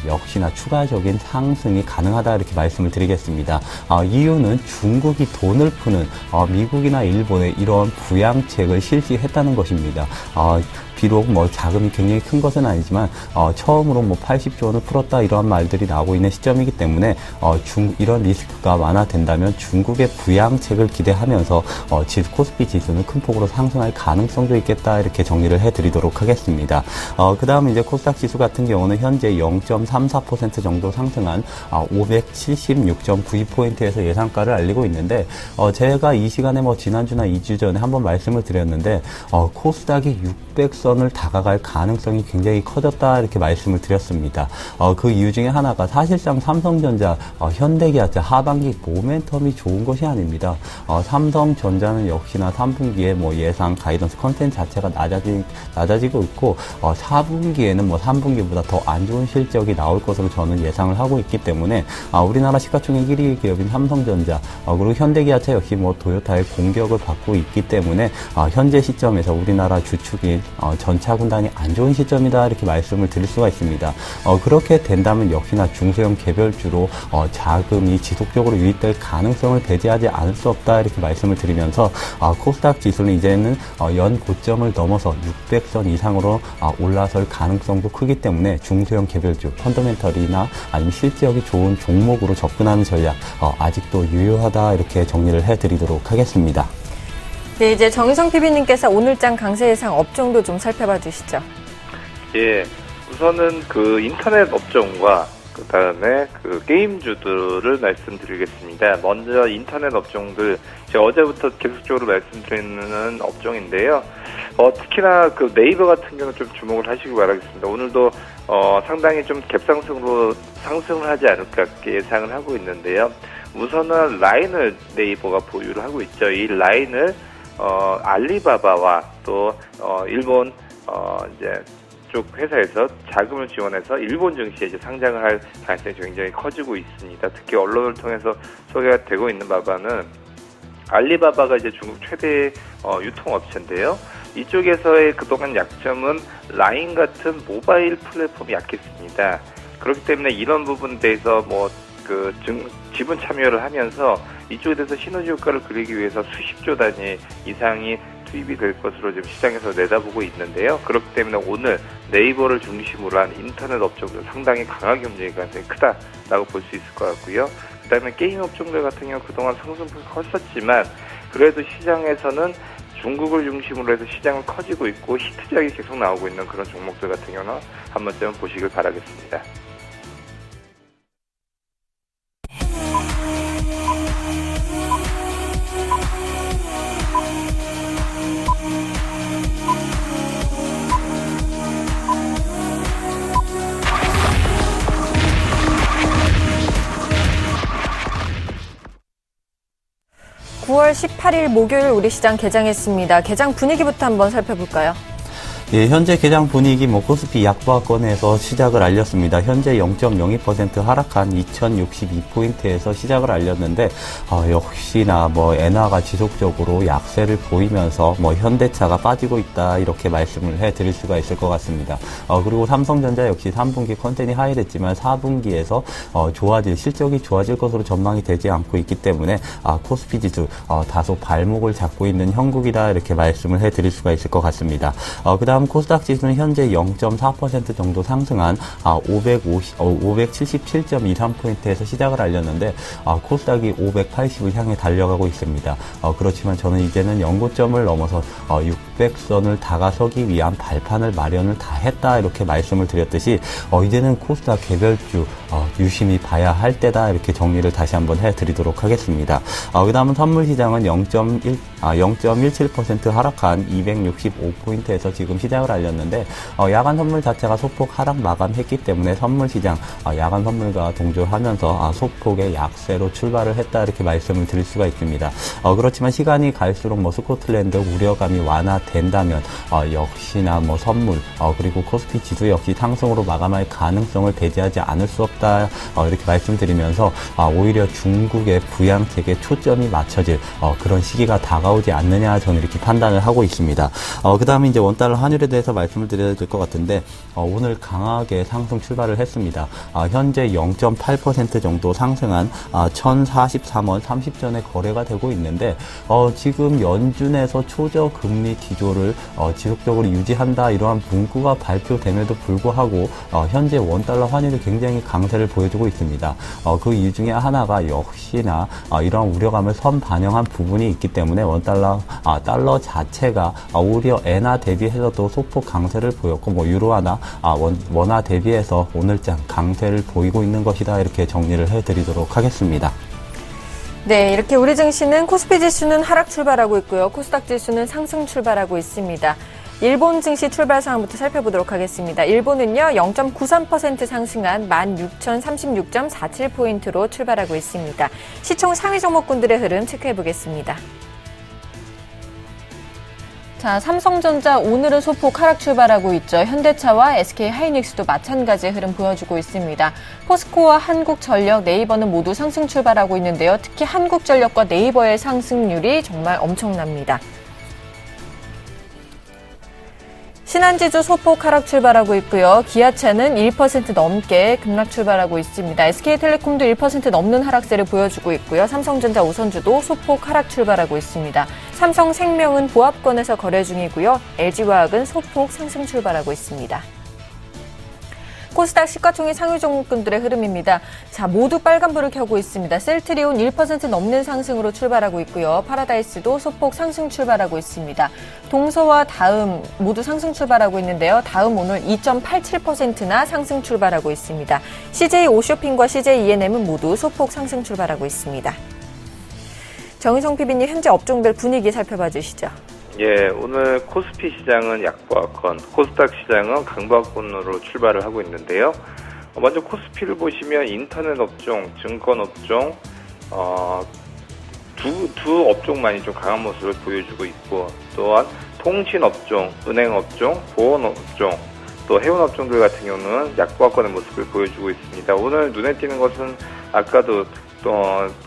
역시나 추가적인 상승이 가능하다 이렇게 말씀을 드리겠습니다. 이유는 중국이 돈을 푸는 미국이나 일본의 이런 부양책을 실시했다는 것입니다. 비록 자금이 굉장히 큰 것은 아니지만 처음으로 80조 원을 풀었다 이러한 말들이 나오고 있는 시점이기 때문에 이런 리스크가 완화된다면 중국의 부양책을 기대하면서 코스피 지수는 큰 폭으로 상승할 가능성도 있겠다 이렇게 정리를 해드리도록 하겠습니다. 그 다음 이제 코스닥 지수 같은 경우는 현재 0.34% 정도 상승한 576.92포인트에서 예상가를 알리고 있는데 제가 이 시간에 지난주나 2주 전에 한번 말씀을 드렸는데 코스닥이 600선을 다가갈 가능성이 굉장히 커졌다 이렇게 말씀을 드렸습니다. 그 이유 중에 하나가 사실상 삼성전자, 현대기아차 하반기 모멘텀이 좋은 것이 아닙니다. 삼성전자는 역시나 3분기에 예상 가이던스 컨텐츠 자체가 낮아지고 있고 4분기에는 3분기보다 더 안 좋은 실적이 나올 것으로 저는 예상을 하고 있기 때문에 우리나라 시가총액 1위 기업인 삼성전자 그리고 현대기아차 역시 도요타의 공격을 받고 있기 때문에 현재 시점에서 우리나라 주축인 전차군단이 안 좋은 시점이다 이렇게 말씀을 드릴 수가 있습니다. 그렇게 된다면 역시나 중소형 개별주로 자금이 지속적으로 유입될 가능성을 배제하지 않을 수 없다 이렇게 말씀을 드리면서 코스닥 지수는 이제는 연 고점을 넘어서 600선 이상으로 올라설 가능성도 크기 때문에 중소형 개별주 펀더멘털이나 아니면 실적이 좋은 종목으로 접근하는 전략 아직도 유효하다 이렇게 정리를 해드리도록 하겠습니다. 네, 이제 정유성 PB님께서 오늘장 강세 예상 업종도 좀 살펴봐 주시죠. 예, 우선은 인터넷 업종과 그 다음에 게임주들을 말씀드리겠습니다. 먼저 인터넷 업종들, 제가 어제부터 계속적으로 말씀드리는 업종인데요. 특히나 네이버 같은 경우는 좀 주목을 하시기 바라겠습니다. 오늘도 상당히 좀 갭상승으로 상승을 하지 않을까 예상을 하고 있는데요. 우선은 라인을 네이버가 보유를 하고 있죠. 이 라인을 알리바바와 또 일본 이제 쪽 회사에서 자금을 지원해서 일본 증시에 이제 상장을 할 가능성이 굉장히 커지고 있습니다. 특히 언론을 통해서 소개가 되고 있는 바는 알리바바가 이제 중국 최대 유통업체인데요. 이쪽에서의 그동안 약점은 라인 같은 모바일 플랫폼이 약했습니다. 그렇기 때문에 이런 부분에 대해서 지분 참여를 하면서 이쪽에 대해서 시너지 효과를 그리기 위해서 수십조 단위 이상이 투입이 될 것으로 지금 시장에서 내다보고 있는데요. 그렇기 때문에 오늘 네이버를 중심으로 한 인터넷 업종들 상당히 강하게 움직일 가능성이 크다라고 볼 수 있을 것 같고요. 그 다음에 게임 업종들 같은 경우 그동안 상승폭이 컸었지만 그래도 시장에서는 중국을 중심으로 해서 시장은 커지고 있고 히트작이 계속 나오고 있는 그런 종목들 같은 경우는 한 번쯤 보시길 바라겠습니다. (9월 18일) 목요일 우리 시장 개장했습니다. 개장 분위기부터 한번 살펴볼까요? 예, 현재 개장 분위기 코스피 약보합권에서 시작을 알렸습니다. 현재 0.02% 하락한 2062포인트에서 시작을 알렸는데 역시나 엔화가 지속적으로 약세를 보이면서 현대차가 빠지고 있다 이렇게 말씀을 해드릴 수가 있을 것 같습니다. 그리고 삼성전자 역시 3분기 컨텐이 하회됐지만 4분기에서 실적이 좋아질 것으로 전망이 되지 않고 있기 때문에 코스피 지수 다소 발목을 잡고 있는 형국이다 이렇게 말씀을 해드릴 수가 있을 것 같습니다. 그 다음 코스닥 지수는 현재 0.4% 정도 상승한 577.23포인트에서 시작을 알렸는데 코스닥이 580을 향해 달려가고 있습니다. 그렇지만 저는 이제는 연고점을 넘어서 600선을 다가서기 위한 발판을 마련을 다 했다 이렇게 말씀을 드렸듯이 이제는 코스닥 개별주 유심히 봐야 할 때다 이렇게 정리를 다시 한번 해드리도록 하겠습니다. 그 다음은 선물시장은 0.17% 하락한 265포인트에서 지금 시작을 알렸는데 야간 선물 자체가 소폭 하락 마감했기 때문에 선물시장 야간 선물과 동조하면서 소폭의 약세로 출발을 했다 이렇게 말씀을 드릴 수가 있습니다. 그렇지만 시간이 갈수록 스코틀랜드 우려감이 완화된다면 역시나 선물 그리고 코스피 지수 역시 상승으로 마감할 가능성을 배제하지 않을 수 없다 이렇게 말씀드리면서 오히려 중국의 부양책에 초점이 맞춰질 그런 시기가 다가오지 않느냐 저는 이렇게 판단을 하고 있습니다. 그 다음에 이제 원달러 환율에 대해서 말씀을 드려야 될 것 같은데 오늘 강하게 상승 출발을 했습니다. 현재 0.8% 정도 상승한 1043원 30전에 거래가 되고 있는데 지금 연준에서 초저 금리 기조를 지속적으로 유지한다 이러한 문구가 발표됨에도 불구하고 현재 원달러 환율이 굉장히 강세를 보여주고 있습니다. 그 이유 중에 하나가 역시나 이러한 우려감을 선반영한 부분이 있기 때문에 달러 자체가 오히려 엔화 대비해서도 소폭 강세를 보였고 유로화나 원화 대비해서 오늘장 강세를 보이고 있는 것이다 이렇게 정리를 해드리도록 하겠습니다. 네, 이렇게 우리 증시는 코스피 지수는 하락 출발하고 있고요. 코스닥 지수는 상승 출발하고 있습니다. 일본 증시 출발 상황부터 살펴보도록 하겠습니다. 일본은요, 0.93% 상승한 16,036.47포인트로 출발하고 있습니다. 시총 상위 종목군들의 흐름 체크해보겠습니다. 자, 삼성전자 오늘은 소폭 하락 출발하고 있죠. 현대차와 SK하이닉스도 마찬가지의 흐름 보여주고 있습니다. 포스코와 한국전력, 네이버는 모두 상승 출발하고 있는데요. 특히 한국전력과 네이버의 상승률이 정말 엄청납니다. 신한지주 소폭 하락 출발하고 있고요. 기아차는 1% 넘게 급락 출발하고 있습니다. SK텔레콤도 1% 넘는 하락세를 보여주고 있고요. 삼성전자 우선주도 소폭 하락 출발하고 있습니다. 삼성생명은 보합권에서 거래 중이고요. LG화학은 소폭 상승 출발하고 있습니다. 코스닥 시가총액 상위 종목군들의 흐름입니다. 자, 모두 빨간불을 켜고 있습니다. 셀트리온 1% 넘는 상승으로 출발하고 있고요. 파라다이스도 소폭 상승 출발하고 있습니다. 동서와 다음 모두 상승 출발하고 있는데요. 다음 오늘 2.87%나 상승 출발하고 있습니다. CJ 오쇼핑과 CJ E&M은 모두 소폭 상승 출발하고 있습니다. 정희성 PB님, 현재 업종별 분위기 살펴봐 주시죠. 예, 오늘 코스피 시장은 약보합권, 코스닥 시장은 강보합권으로 출발을 하고 있는데요. 먼저 코스피를 보시면 인터넷 업종, 증권 업종, 두 업종만이 좀 강한 모습을 보여주고 있고, 또한 통신 업종, 은행 업종, 보험 업종, 또 해운 업종들 같은 경우는 약보합권의 모습을 보여주고 있습니다. 오늘 눈에 띄는 것은 아까도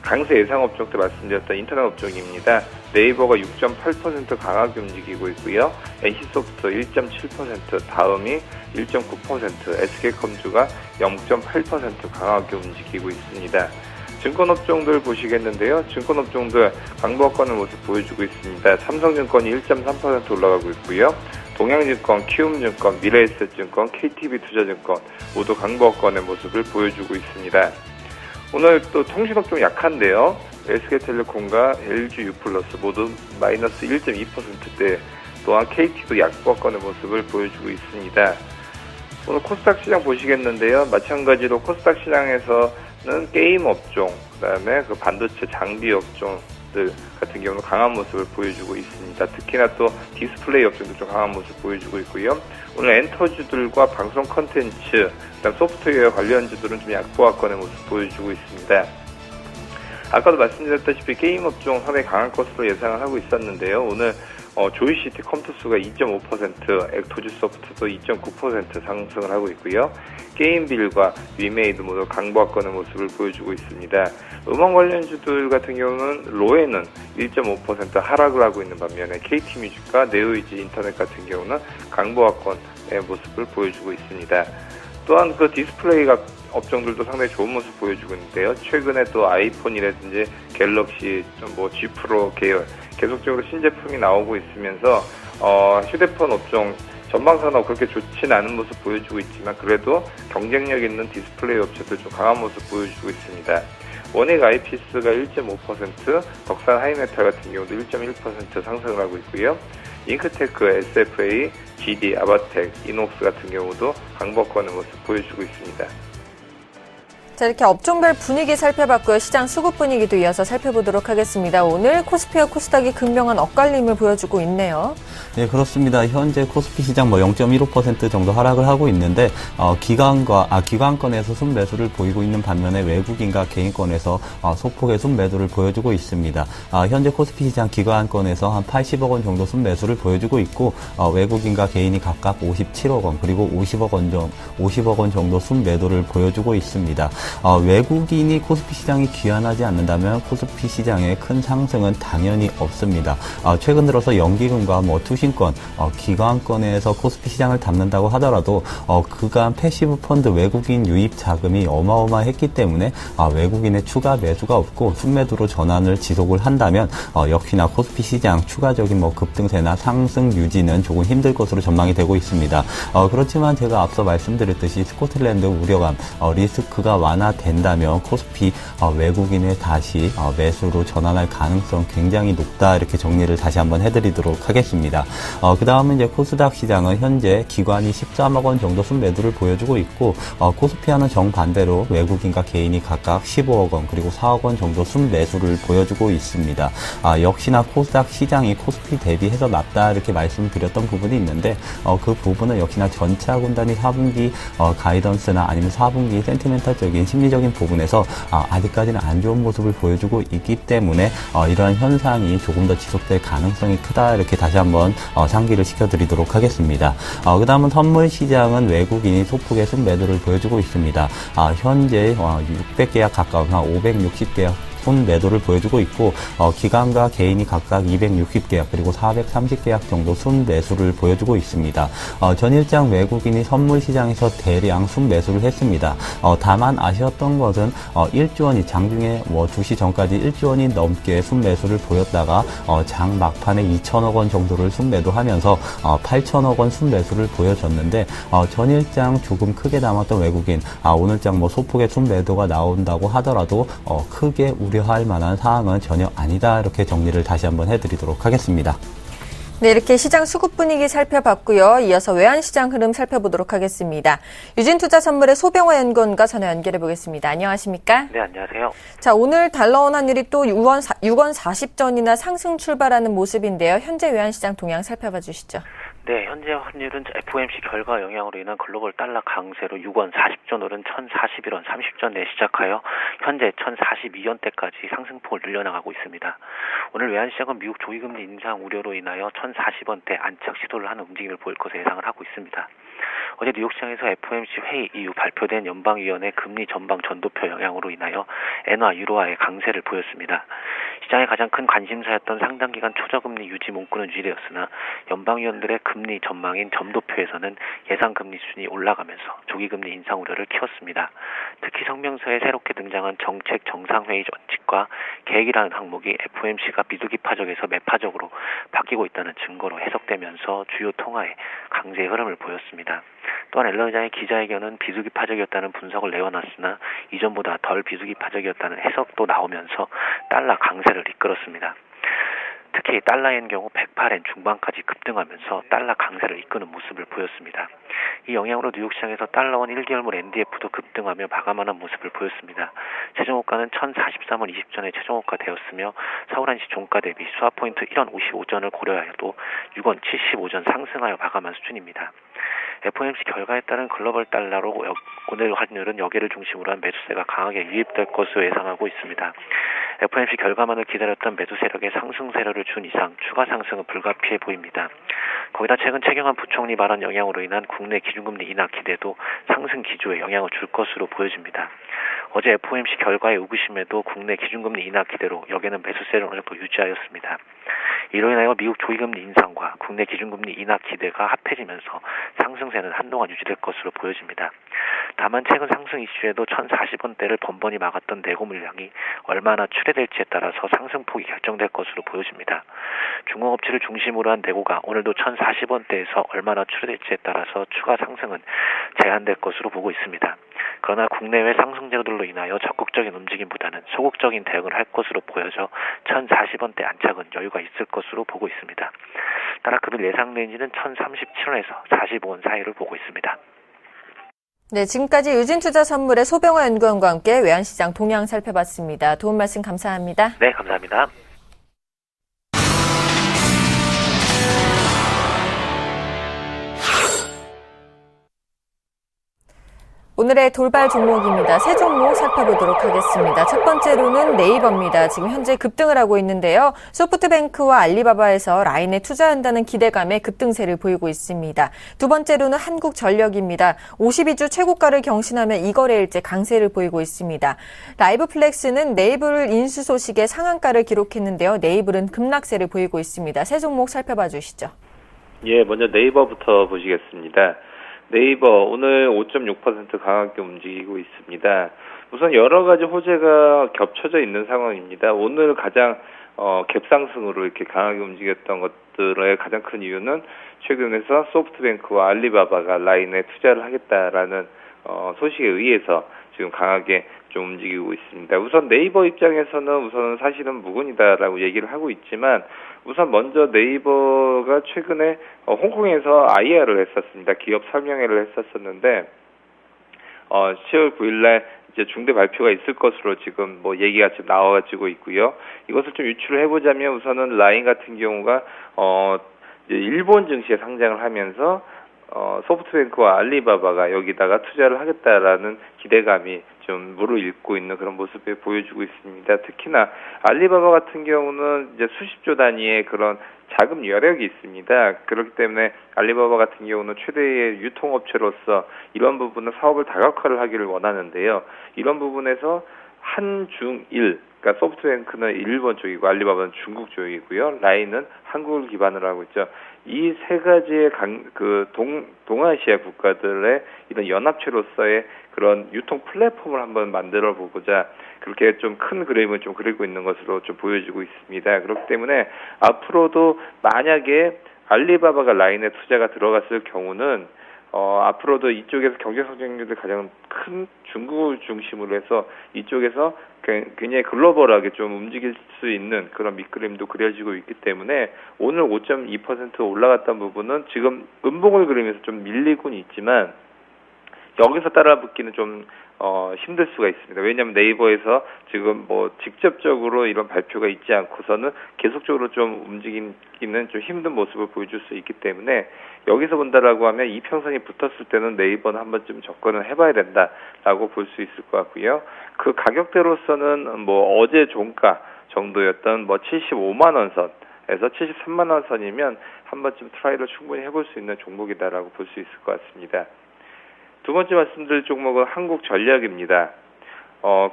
강세 예상 업종 때 말씀드렸던 인터넷 업종입니다. 네이버가 6.8% 강하게 움직이고 있고요. NC소프트 1.7%, 다음이 1.9%, SK컴주가 0.8% 강하게 움직이고 있습니다. 증권업종들 보시겠는데요. 증권업종들 강보합권의 모습 보여주고 있습니다. 삼성증권이 1.3% 올라가고 있고요. 동양증권, 키움증권, 미래에셋증권, KTB투자증권 모두 강보합권의 모습을 보여주고 있습니다. 오늘 또 통신업종 약한데요. SK텔레콤과 LGU+ 모두 마이너스 1.2%대, 또한 KT도 약보합권의 모습을 보여주고 있습니다. 오늘 코스닥 시장 보시겠는데요. 마찬가지로 코스닥 시장에서는 게임 업종, 그다음에 반도체 장비 업종들 같은 경우는 강한 모습을 보여주고 있습니다. 특히나 또 디스플레이 업종도 좀 강한 모습 보여주고 있고요. 오늘 엔터주들과 방송 컨텐츠, 그다음 소프트웨어 관련주들은 좀 약보합권의 모습 보여주고 있습니다. 아까도 말씀드렸다시피 게임 업종 상당히 강한 것으로 예상을 하고 있었는데요. 오늘 조이시티 컴투스가 2.5%, 액토즈소프트도 2.9% 상승을 하고 있고요. 게임빌과 위메이드 모두 강보합권의 모습을 보여주고 있습니다. 음원 관련주들 같은 경우는 로에는 1.5% 하락을 하고 있는 반면에 KT뮤직과 네오이지 인터넷 같은 경우는 강보합권의 모습을 보여주고 있습니다. 또한 그 디스플레이 업종들도 상당히 좋은 모습 보여주고 있는데요. 최근에 또 아이폰이라든지 갤럭시, G 프로 계열 계속적으로 신제품이 나오고 있으면서 휴대폰 업종 전방산업 그렇게 좋지는 않은 모습 보여주고 있지만 그래도 경쟁력 있는 디스플레이 업체들 좀 강한 모습 보여주고 있습니다. 원액 아이피스가 1.5%, 덕산 하이메탈 같은 경우도 1.1% 상승을 하고 있고요. 잉크테크, SFA, GD, 아바텍, 이녹스 같은 경우도 강보권의 모습 보여주고 있습니다. 자, 이렇게 업종별 분위기 살펴봤고요. 시장 수급 분위기도 이어서 살펴보도록 하겠습니다. 오늘 코스피와 코스닥이 극명한 엇갈림을 보여주고 있네요. 네, 그렇습니다. 현재 코스피 시장 0.15% 정도 하락을 하고 있는데 기관권에서 순매수를 보이고 있는 반면에 외국인과 개인권에서 소폭의 순매도를 보여주고 있습니다. 현재 코스피 시장 기관권에서 한 80억 원 정도 순매수를 보여주고 있고 외국인과 개인이 각각 57억 원 그리고 50억 원 정도 순매도를 보여주고 있습니다. 외국인이 코스피 시장이 귀환하지 않는다면 코스피 시장의 큰 상승은 당연히 없습니다. 최근 들어서 연기금과 투신권, 기관권에서 코스피 시장을 담는다고 하더라도 그간 패시브 펀드 외국인 유입 자금이 어마어마했기 때문에 외국인의 추가 매수가 없고 순매도로 전환을 지속을 한다면 역시나 코스피 시장 추가적인 급등세나 상승 유지는 조금 힘들 것으로 전망이 되고 있습니다. 그렇지만 제가 앞서 말씀드렸듯이 스코틀랜드 우려감, 리스크가 완화된다면 코스피 외국인의 다시 매수로 전환할 가능성 굉장히 높다 이렇게 정리를 다시 한번 해드리도록 하겠습니다. 그 다음은 이제 코스닥 시장은 현재 기관이 13억 원 정도 순매도를 보여주고 있고 코스피와는 정반대로 외국인과 개인이 각각 15억 원 그리고 4억 원 정도 순매수를 보여주고 있습니다. 역시나 코스닥 시장이 코스피 대비해서 낮다 이렇게 말씀드렸던 부분이 있는데 그 부분은 역시나 전차 군단이 4분기 가이던스나 아니면 4분기 센티멘탈적인 심리적인 부분에서 아직까지는 안 좋은 모습을 보여주고 있기 때문에 이러한 현상이 조금 더 지속될 가능성이 크다 이렇게 다시 한번 상기를 시켜드리도록 하겠습니다. 그 다음은 선물 시장은 외국인이 소폭의 순매도를 보여주고 있습니다. 현재 600계약 가까운 한 560계약 순매도를 보여주고 있고 기관과 개인이 각각 260계약 그리고 430계약 정도 순매수를 보여주고 있습니다. 전일장 외국인이 선물시장에서 대량 순매수를 했습니다. 다만 아쉬웠던 것은 1조 원이 장중에 주시 전까지 1조 원이 넘게 순매수를 보였다가 장 막판에 2천억 원 정도를 순매도하면서 8천억 원 순매수를 보여줬는데 전일장 조금 크게 남았던 외국인 오늘장 소폭의 순매도가 나온다고 하더라도 크게 우려할 만한 사항은 전혀 아니다 이렇게 정리를 다시 한번 해드리도록 하겠습니다. 네, 이렇게 시장 수급 분위기 살펴봤고요. 이어서 외환시장 흐름 살펴보도록 하겠습니다. 유진투자선물의 소병화 연구원과 전화 연결해 보겠습니다. 안녕하십니까? 네, 안녕하세요. 자, 오늘 달러원 환율이 또 6원 40전이나 상승 출발하는 모습인데요. 현재 외환시장 동향 살펴봐 주시죠. 네, 현재 환율은 FOMC 결과 영향으로 인한 글로벌 달러 강세로 6원 40전 오른 1,041원 30전 내 시작하여 현재 1,042원대까지 상승폭을 늘려나가고 있습니다. 오늘 외환시장은 미국 조기금리 인상 우려로 인하여 1,040원대 안착 시도를 하는 움직임을 보일 것으로 예상을 하고 있습니다. 어제 뉴욕시장에서 FOMC 회의 이후 발표된 연방위원회 금리 전방 전도표 영향으로 인하여 엔화, 유로화의 강세를 보였습니다. 시장의 가장 큰 관심사였던 상당기간 초저금리 유지 문구는 유지되었으나 연방위원들의 금리 전망인 점도표에서는 예상금리 수준이 올라가면서 조기금리 인상 우려를 키웠습니다. 특히 성명서에 새롭게 등장한 정책 정상회의 원칙과 계획이라는 항목이 FOMC가 비두기 파적에서 매파적으로 바뀌고 있다는 증거로 해석되면서 주요 통화의 강세의 흐름을 보였습니다. 또한 앨런 의장의 기자회견은 비수기 파적이었다는 분석을 내어놨으나 이전보다 덜 비수기 파적이었다는 해석도 나오면서 달러 강세를 이끌었습니다. 특히 달러엔 경우 108엔 중반까지 급등하면서 달러 강세를 이끄는 모습을 보였습니다. 이 영향으로 뉴욕시장에서 달러원 1개월물 NDF도 급등하며 마감하는 모습을 보였습니다. 최종호가는 1,043원 20전에 최종호가 되었으며 서울 한시 종가 대비 스왑포인트 1원 55전을 고려하여도 6원 75전 상승하여 마감한 수준입니다. FOMC 결과에 따른 글로벌 달러로 오늘 환율은 여기를 중심으로 한 매수세가 강하게 유입될 것으로 예상하고 있습니다. FOMC 결과만을 기다렸던 매수 세력의 상승 세력을 준 이상 추가 상승은 불가피해 보입니다. 거기다 최근 최경환 부총리 발언 영향으로 인한 국내 기준금리 인하 기대도 상승 기조에 영향을 줄 것으로 보여집니다. 어제 FOMC 결과의 의구심에도 국내 기준금리 인하 기대로 여기는 매수세를 어느 정도 유지하였습니다. 이로 인하여 미국 조기금리 인상과 국내 기준금리 인하 기대가 합해지면서 상승세는 한동안 유지될 것으로 보여집니다. 다만 최근 상승 이슈에도 1040원대를 번번이 막았던 내고 물량이 얼마나 출회될지에 따라서 상승폭이 결정될 것으로 보여집니다. 중공업체를 중심으로 한 내고가 오늘도 1040원대에서 얼마나 출회될지에 따라서 추가 상승은 제한될 것으로 보고 있습니다. 그러나 국내외 상승제도들로 인하여 적극적인 움직임보다는 소극적인 대응을 할 것으로 보여져 1040원대 안착은 여유가 있을 것으로 보고 있습니다. 따라 금일 예상 레인지는 1037원에서 45원 사이를 보고 있습니다. 네, 지금까지 유진투자선물의 소병화 연구원과 함께 외환시장 동향 살펴봤습니다. 도움 말씀 감사합니다. 네, 감사합니다. 오늘의 돌발 종목입니다. 세 종목 살펴보도록 하겠습니다. 첫 번째로는 네이버입니다. 지금 현재 급등을 하고 있는데요. 소프트뱅크와 알리바바에서 라인에 투자한다는 기대감에 급등세를 보이고 있습니다. 두 번째로는 한국전력입니다. 52주 최고가를 경신하며 이 거래일째 강세를 보이고 있습니다. 라이브플렉스는 네이블 인수 소식에 상한가를 기록했는데요. 네이블은 급락세를 보이고 있습니다. 세 종목 살펴봐 주시죠. 예, 먼저 네이버부터 보시겠습니다. 네이버 오늘 5.6% 강하게 움직이고 있습니다. 우선 여러 가지 호재가 겹쳐져 있는 상황입니다. 오늘 가장 갭상승으로 이렇게 강하게 움직였던 것들의 가장 큰 이유는 최근에서 소프트뱅크와 알리바바가 라인에 투자를 하겠다라는 소식에 의해서 지금 강하게 좀 움직이고 있습니다. 우선 네이버 입장에서는 우선 사실은 무근이다라고 얘기를 하고 있지만 우선 먼저 네이버가 최근에 홍콩에서 IR을 했었습니다. 기업 설명회를 했었었는데 10월 9일날 이제 중대 발표가 있을 것으로 지금 뭐 얘기가 지금 나와가지고 있고요. 이것을 좀 유추를 해보자면 우선은 라인 같은 경우가 일본 증시에 상장을 하면서 소프트뱅크와 알리바바가 여기다가 투자를 하겠다라는 기대감이 좀 무르익고 있는 그런 모습을 보여주고 있습니다. 특히나 알리바바 같은 경우는 이제 수십조 단위의 그런 자금 여력이 있습니다. 그렇기 때문에 알리바바 같은 경우는 최대의 유통업체로서 이런 부분은 사업을 다각화를 하기를 원하는데요. 이런 부분에서 한중일, 그러니까 소프트뱅크는 일본 쪽이고 알리바바는 중국 쪽이고요. 라인은 한국을 기반으로 하고 있죠. 이 세 가지의 동아시아 국가들의 이런 연합체로서의 그런 유통 플랫폼을 한번 만들어 보고자 그렇게 좀 큰 그림을 좀 그리고 있는 것으로 좀 보여지고 있습니다. 그렇기 때문에 앞으로도 만약에 알리바바가 라인에 투자가 들어갔을 경우는 앞으로도 이쪽에서 경제 성장률이 가장 큰 중국을 중심으로 해서 이쪽에서 굉장히 글로벌하게 좀 움직일 수 있는 그런 밑그림도 그려지고 있기 때문에 오늘 5.2% 올라갔던 부분은 지금 음봉을 그리면서 좀 밀리곤 있지만 여기서 따라붙기는 좀 힘들 수가 있습니다. 왜냐하면 네이버에서 지금 뭐 직접적으로 이런 발표가 있지 않고서는 계속적으로 좀 움직이기는 좀 힘든 모습을 보여줄 수 있기 때문에 여기서 본다라고 하면 이평선이 붙었을 때는 네이버는 한 번쯤 접근을 해봐야 된다라고 볼 수 있을 것 같고요. 그 가격대로서는 뭐 어제 종가 정도였던 뭐 75만 원 선에서 73만 원 선이면 한 번쯤 트라이를 충분히 해볼 수 있는 종목이다라고 볼 수 있을 것 같습니다. 두 번째 말씀드릴 종목은 한국전력입니다.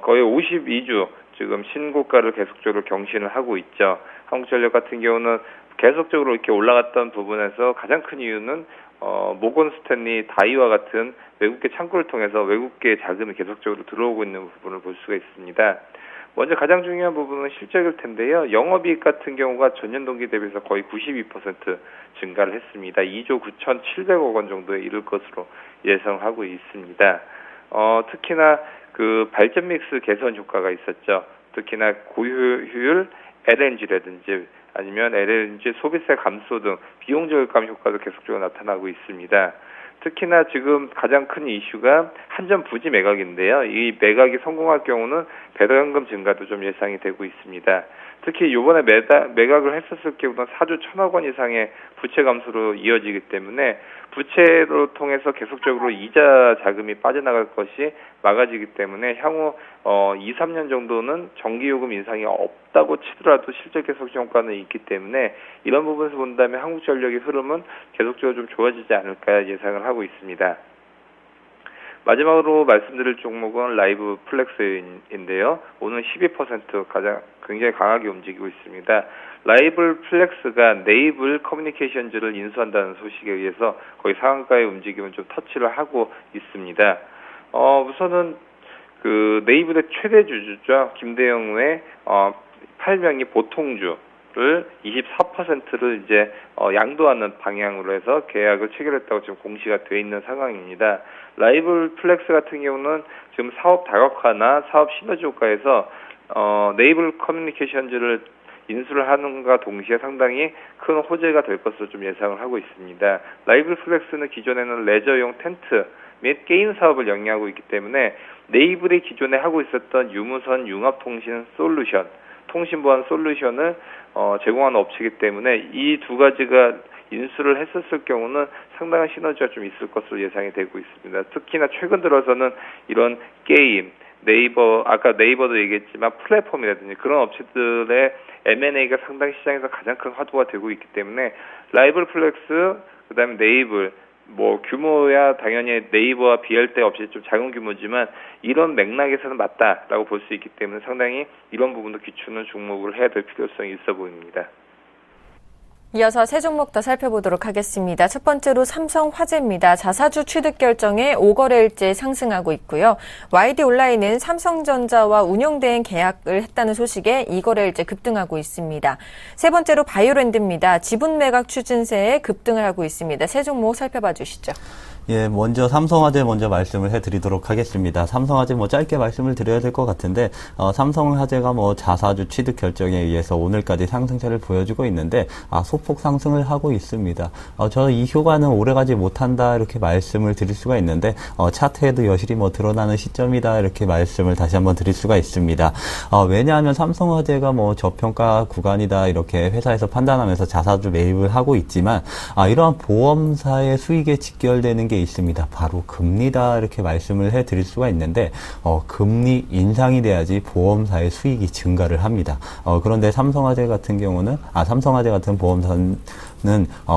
거의 52주 지금 신고가를 계속적으로 경신을 하고 있죠. 한국전력 같은 경우는 계속적으로 이렇게 올라갔던 부분에서 가장 큰 이유는 모건 스탠리, 다이와 같은 외국계 창구를 통해서 외국계 자금이 계속적으로 들어오고 있는 부분을 볼 수가 있습니다. 먼저 가장 중요한 부분은 실적일 텐데요. 영업이익 같은 경우가 전년 동기 대비해서 거의 92% 증가를 했습니다. 2조 9,700억 원 정도에 이를 것으로 예상하고 있습니다. 특히나 그 발전 믹스 개선 효과가 있었죠. 특히나 고효율 LNG라든지 아니면 LNG 소비세 감소 등 비용 절감 효과도 계속적으로 나타나고 있습니다. 특히나 지금 가장 큰 이슈가 한전 부지 매각인데요. 이 매각이 성공할 경우는 배당금 증가도 좀 예상이 되고 있습니다. 특히 이번에 매각을 했었을 경우는 4조 1,000억 원 이상의 부채 감소로 이어지기 때문에 부채로 통해서 계속적으로 이자 자금이 빠져나갈 것이 막아지기 때문에 향후 2, 3년 정도는 전기요금 인상이 없다고 치더라도 실질 계속 효과는 있기 때문에 이런 부분에서 본다면 한국전력의 흐름은 계속적으로 좀 좋아지지 않을까 예상을 하고 있습니다. 마지막으로 말씀드릴 종목은 라이브 플렉스인데요. 오늘 12% 굉장히 강하게 움직이고 있습니다. 라이브 플렉스가 네이블 커뮤니케이션즈를 인수한다는 소식에 의해서 거의 상한가의 움직임을 좀 터치를 하고 있습니다. 우선은 그 네이블의 최대 주주죠. 김대영의 8명이 보통주를 24%를 이제 양도하는 방향으로 해서 계약을 체결했다고 지금 공시가 되어 있는 상황입니다. 라이브 플렉스 같은 경우는 지금 사업 다각화나 사업 시너지 효과에서 네이블 커뮤니케이션즈를 인수를 하는가 동시에 상당히 큰 호재가 될 것으로 좀 예상을 하고 있습니다. 라이브 플렉스는 기존에는 레저용 텐트 및 게임 사업을 영위하고 있기 때문에 네이블이 기존에 하고 있었던 유무선 융합통신 솔루션, 통신보안 솔루션을 제공하는 업체이기 때문에 이 두 가지가 인수를 했었을 경우는 상당한 시너지가 좀 있을 것으로 예상이 되고 있습니다. 특히나 최근 들어서는 이런 게임, 네이버, 아까 네이버도 얘기했지만 플랫폼이라든지 그런 업체들의 M&A가 상당히 시장에서 가장 큰 화두가 되고 있기 때문에 라이브 플렉스, 그 다음에 네이블, 규모야 당연히 네이버와 비할 데 없이 좀 작은 규모지만 이런 맥락에서는 맞다라고 볼 수 있기 때문에 상당히 이런 부분도 기추는 종목을 해야 될 필요성이 있어 보입니다. 이어서 세 종목 더 살펴보도록 하겠습니다. 첫 번째로 삼성화재입니다. 자사주 취득 결정에 5거래일째 상승하고 있고요. YD온라인은 삼성전자와 운영대행 계약을 했다는 소식에 2거래일째 급등하고 있습니다. 세 번째로 바이오랜드입니다. 지분 매각 추진세에 급등을 하고 있습니다. 세 종목 살펴봐 주시죠. 예, 먼저 삼성화재 먼저 말씀을 해드리도록 하겠습니다. 삼성화재 짧게 말씀을 드려야 될 것 같은데, 삼성화재가 자사주 취득 결정에 의해서 오늘까지 상승세를 보여주고 있는데, 소폭 상승을 하고 있습니다. 저는 이 효과는 오래가지 못한다, 이렇게 말씀을 드릴 수가 있는데, 차트에도 여실히 드러나는 시점이다, 이렇게 말씀을 다시 한번 드릴 수가 있습니다. 왜냐하면 삼성화재가 저평가 구간이다, 이렇게 회사에서 판단하면서 자사주 매입을 하고 있지만, 이러한 보험사의 수익에 직결되는 게 있습니다. 바로 금리다 이렇게 말씀을 해드릴 수가 있는데 금리 인상이 돼야지 보험사의 수익이 증가를 합니다. 그런데 삼성화재 같은 경우는 삼성화재 같은 보험사는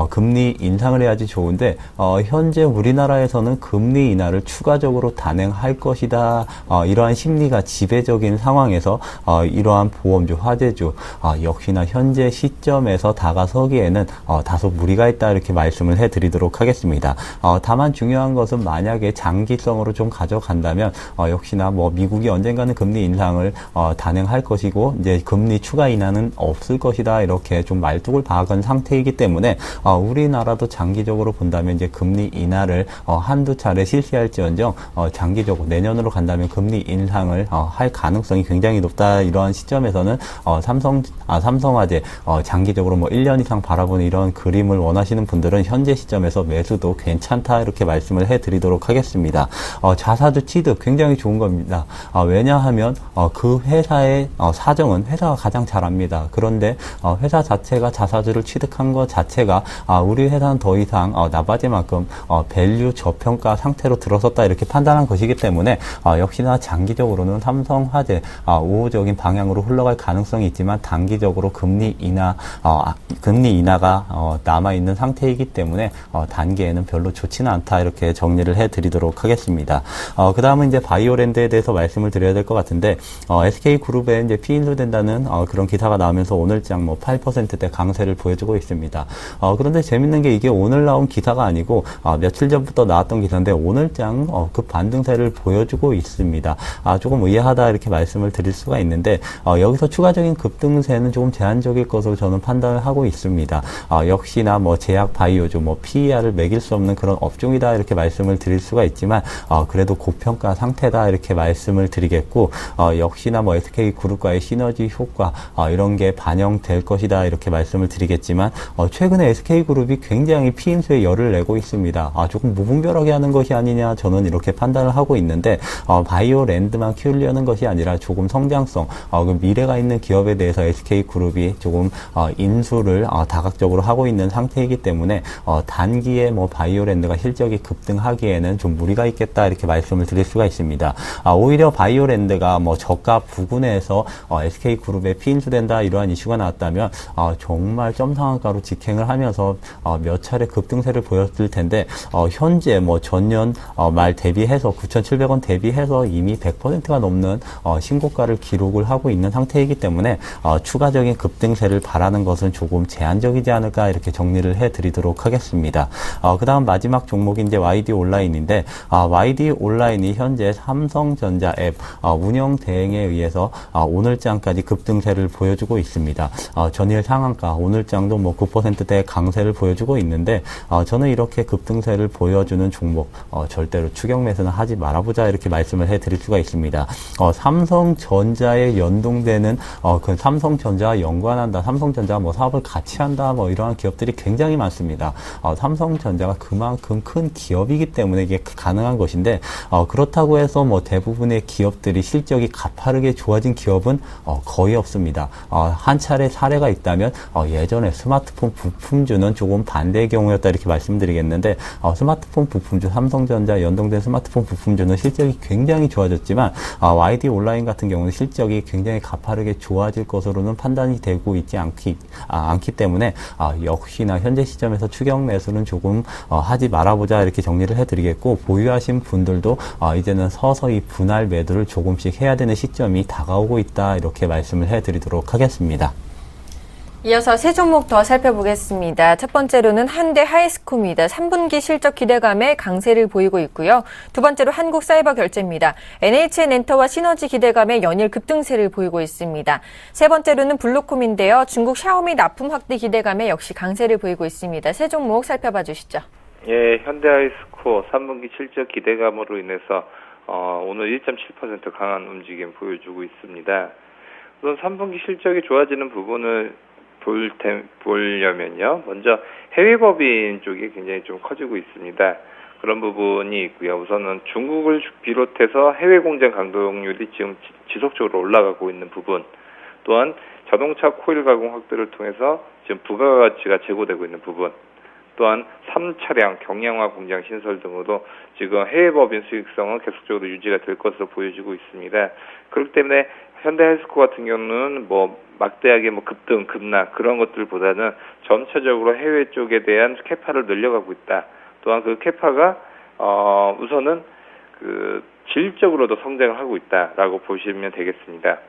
금리 인상을 해야지 좋은데 현재 우리나라에서는 금리 인하를 추가적으로 단행할 것이다. 이러한 심리가 지배적인 상황에서 이러한 보험주, 화재주 역시나 현재 시점에서 다가서기에는 다소 무리가 있다 이렇게 말씀을 해드리도록 하겠습니다. 다만 중요한 것은 만약에 장기성으로 좀 가져간다면 역시나 미국이 언젠가는 금리 인상을 단행할 것이고 이제 금리 추가 인하는 없을 것이다 이렇게 좀 말뚝을 박은 상태이기 때문에 우리나라도 장기적으로 본다면 이제 금리 인하를 한두 차례 실시할지언정 장기적으로 내년으로 간다면 금리 인상을 할 가능성이 굉장히 높다. 이러한 시점에서는 삼성화재 장기적으로 1년 이상 바라보는 이런 그림을 원하시는 분들은 현재 시점에서 매수도 괜찮다 이렇게 말씀을 해드리도록 하겠습니다. 자사주 취득 굉장히 좋은 겁니다. 왜냐하면 그 회사의 사정은 회사가 가장 잘 압니다. 그런데 회사 자체가 자사주를 취득한 것 자체가 우리 회사는 더 이상 나바지만큼 밸류 저평가 상태로 들어섰다 이렇게 판단한 것이기 때문에 역시나 장기적으로는 삼성화재 우호적인 방향으로 흘러갈 가능성이 있지만 단기적으로 금리 인하가 남아있는 상태이기 때문에 단기에는 별로 좋지는 않다 이렇게 정리를 해드리도록 하겠습니다. 그 다음은 이제 바이오랜드에 대해서 말씀을 드려야 될 것 같은데 SK그룹에 이제 피인수된다는 그런 기사가 나오면서 오늘장 8%대 강세를 보여주고 있습니다. 그런데 재밌는 게 이게 오늘 나온 기사가 아니고 며칠 전부터 나왔던 기사인데 오늘장 그 반등세를 보여주고 있습니다. 조금 의아하다 이렇게 말씀을 드릴 수가 있는데 여기서 추가적인 급등세는 조금 제한적일 것으로 저는 판단을 하고 있습니다. 역시나 제약 바이오주 PER을 매길 수 없는 그런 업종이다 이렇게 말씀을 드릴 수가 있지만 그래도 고평가 상태다 이렇게 말씀을 드리겠고 역시나 SK그룹과의 시너지 효과 이런 게 반영될 것이다 이렇게 말씀을 드리겠지만 최근에 SK그룹이 굉장히 피임수에 열을 내고 있습니다. 조금 무분별하게 하는 것이 아니냐 저는 이렇게 판단을 하고 있는데 바이오랜드만 키우려는 것이 아니라 조금 성장성, 그 미래가 있는 기업에 대해서 SK그룹이 조금 인수를 다각적으로 하고 있는 상태이기 때문에 단기에 뭐 바이오랜드가 실적이 급등하기에는 좀 무리가 있겠다 이렇게 말씀을 드릴 수가 있습니다. 오히려 바이오랜드가 뭐 저가 부근에서 SK그룹에 피인수된다 이러한 이슈가 나왔다면 정말 점상한가로 직행을 하면서 몇 차례 급등세를 보였을 텐데 현재 뭐 전년 말 대비해서 9,700원 대비해서 이미 100%가 넘는 신고가를 기록을 하고 있는 상태이기 때문에 추가적인 급등세를 바라는 것은 조금 제한적이지 않을까 이렇게 정리를 해드리도록 하겠습니다. 그 다음 마지막 종목이 이제 YD 온라인인데 YD 온라인이 현재 삼성전자 앱 운영 대행에 의해서 오늘장까지 급등세를 보여주고 있습니다. 전일 상한가 오늘장도 뭐 9%대 강세를 보여주고 있는데 저는 이렇게 급등세를 보여주는 종목 절대로 추격 매수는 하지 말아보자 이렇게 말씀을 해드릴 수가 있습니다. 삼성전자에 연동되는 그 삼성전자와 연관한다, 삼성전자가 뭐 사업을 같이 한다, 뭐 이러한 기업들이 굉장히 많습니다. 삼성전자가 그만큼 큰 기업이기 때문에 이게 가능한 것인데 그렇다고 해서 뭐 대부분의 기업들이 실적이 가파르게 좋아진 기업은 거의 없습니다. 한 차례 사례가 있다면 예전에 스마트폰 부품주는 조금 반대의 경우였다 이렇게 말씀드리겠는데 스마트폰 부품주 삼성전자 연동된 스마트폰 부품주는 실적이 굉장히 좋아졌지만 YD 온라인 같은 경우는 실적이 굉장히 가파르게 좋아질 것으로는 판단이 되고 있지 않기 때문에 역시나 현재 시점에서 추격 매수는 조금 하지 말아보자 이렇게 정리를 해드리겠고 보유하신 분들도 이제는 서서히 분할 매도를 조금씩 해야 되는 시점이 다가오고 있다 이렇게 말씀을 해드리도록 하겠습니다. 이어서 세 종목 더 살펴보겠습니다. 첫 번째로는 현대 하이스코입니다. 3분기 실적 기대감에 강세를 보이고 있고요. 두 번째로 한국사이버결제입니다. NHN엔터와 시너지 기대감에 연일 급등세를 보이고 있습니다. 세 번째로는 블루콤인데요. 중국 샤오미 납품 확대 기대감에 역시 강세를 보이고 있습니다. 세 종목 살펴봐 주시죠. 예, 현대하이스코 3분기 실적 기대감으로 인해서 오늘 1.7% 강한 움직임 보여주고 있습니다. 우선 3분기 실적이 좋아지는 부분을 보려면요. 먼저 해외 법인 쪽이 굉장히 좀 커지고 있습니다. 그런 부분이 있고요. 우선은 중국을 비롯해서 해외 공장 강동률이 지금 지속적으로 올라가고 있는 부분. 또한 자동차 코일 가공 확대를 통해서 지금 부가가치가 제고되고 있는 부분. 또한 3차량, 경량화 공장 신설 등으로 지금 해외 법인 수익성은 계속적으로 유지가 될 것으로 보여지고 있습니다. 그렇기 때문에 현대헬스코 같은 경우는 뭐 막대하게 뭐 급등, 급락 그런 것들보다는 전체적으로 해외 쪽에 대한 캐파를 늘려가고 있다. 또한 그 캐파가 우선은 그 질적으로도 성장을 하고 있다라고 보시면 되겠습니다.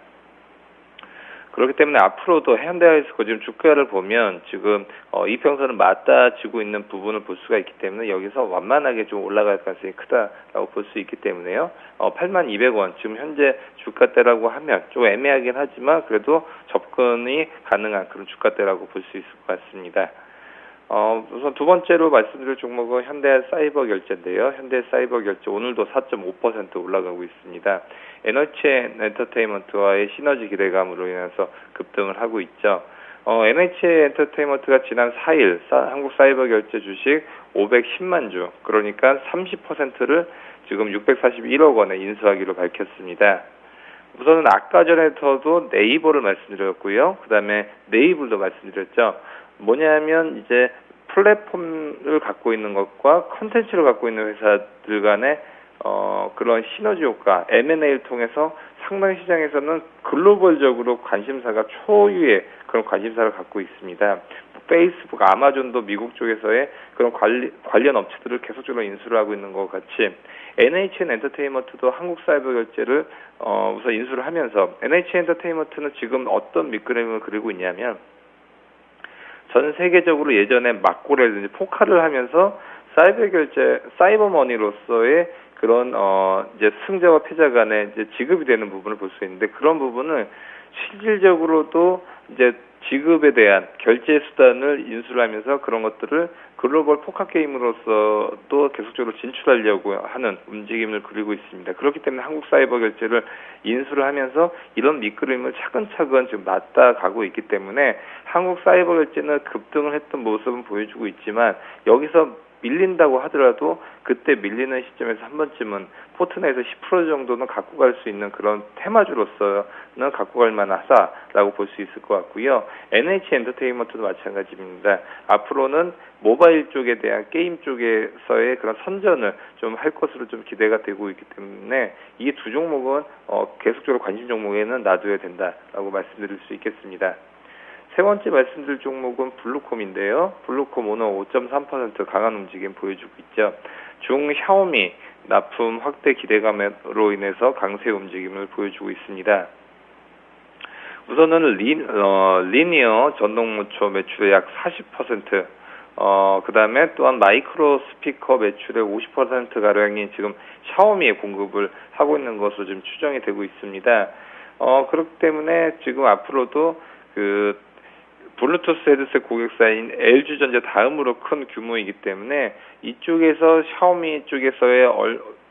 그렇기 때문에 앞으로도 현대하이스코 지금 주가를 보면 지금 이평선을 맞닿아지고 있는 부분을 볼 수가 있기 때문에 여기서 완만하게 좀 올라갈 가능성이 크다라고 볼 수 있기 때문에요. 82,200원 지금 현재 주가대라고 하면 좀 애매하긴 하지만 그래도 접근이 가능한 그런 주가대라고 볼 수 있을 것 같습니다. 우선 두 번째로 말씀드릴 종목은 현대사이버결제인데요. 현대사이버결제 오늘도 4.5% 올라가고 있습니다. NHN 엔터테인먼트와의 시너지 기대감으로 인해서 급등을 하고 있죠. NHN 엔터테인먼트가 지난 4일 한국사이버결제 주식 510만 주, 그러니까 30%를 지금 641억 원에 인수하기로 밝혔습니다. 우선은 아까 전에도 네이버를 말씀드렸고요. 그 다음에 네이블도 말씀드렸죠. 뭐냐면 이제 플랫폼을 갖고 있는 것과 컨텐츠를 갖고 있는 회사들 간의 그런 시너지 효과, M&A를 통해서 상당 시장에서는 글로벌적으로 관심사가 초유의 그런 관심사를 갖고 있습니다. 페이스북, 아마존도 미국 쪽에서의 그런 관련 업체들을 계속적으로 인수를 하고 있는 것 같이 NHN 엔터테인먼트도 한국사이버결제를 우선 인수를 하면서 NHN 엔터테인먼트는 지금 어떤 밑그림을 그리고 있냐면 전 세계적으로 예전에 막고라든지 포카를 하면서 사이버머니로서의 그런 이제 승자와 패자 간에 이제 지급이 되는 부분을 볼 수 있는데 그런 부분을 실질적으로도 이제 지급에 대한 결제 수단을 인수를 하면서 그런 것들을 글로벌 포커 게임으로서도 계속적으로 진출하려고 하는 움직임을 그리고 있습니다. 그렇기 때문에 한국 사이버 결제를 인수를 하면서 이런 밑그림을 차근차근 지금 맞다가고 있기 때문에 한국 사이버 결제는 급등을 했던 모습은 보여주고 있지만 여기서 밀린다고 하더라도 그때 밀리는 시점에서 한 번쯤은 포트넷에서 10% 정도는 갖고 갈 수 있는 그런 테마주로서는 갖고 갈 만하다라고 볼 수 있을 것 같고요. NH 엔터테인먼트도 마찬가지입니다. 앞으로는 모바일 쪽에 대한 게임 쪽에서의 그런 선전을 좀 할 것으로 좀 기대가 되고 있기 때문에 이 두 종목은 계속적으로 관심 종목에는 놔둬야 된다라고 말씀드릴 수 있겠습니다. 세 번째 말씀드릴 종목은 블루콤인데요. 블루콤 오늘 5.3% 강한 움직임 보여주고 있죠. 중 샤오미 납품 확대 기대감으로 인해서 강세 움직임을 보여주고 있습니다. 우선은 리니어 전동무초 매출의 약 40%, 그 다음에 또한 마이크로 스피커 매출의 50%가량이 지금 샤오미에 공급을 하고 있는 것으로 지금 추정이 되고 있습니다. 그렇기 때문에 지금 앞으로도 블루투스 헤드셋 고객사인 LG전자 다음으로 큰 규모이기 때문에 이쪽에서 샤오미 쪽에서의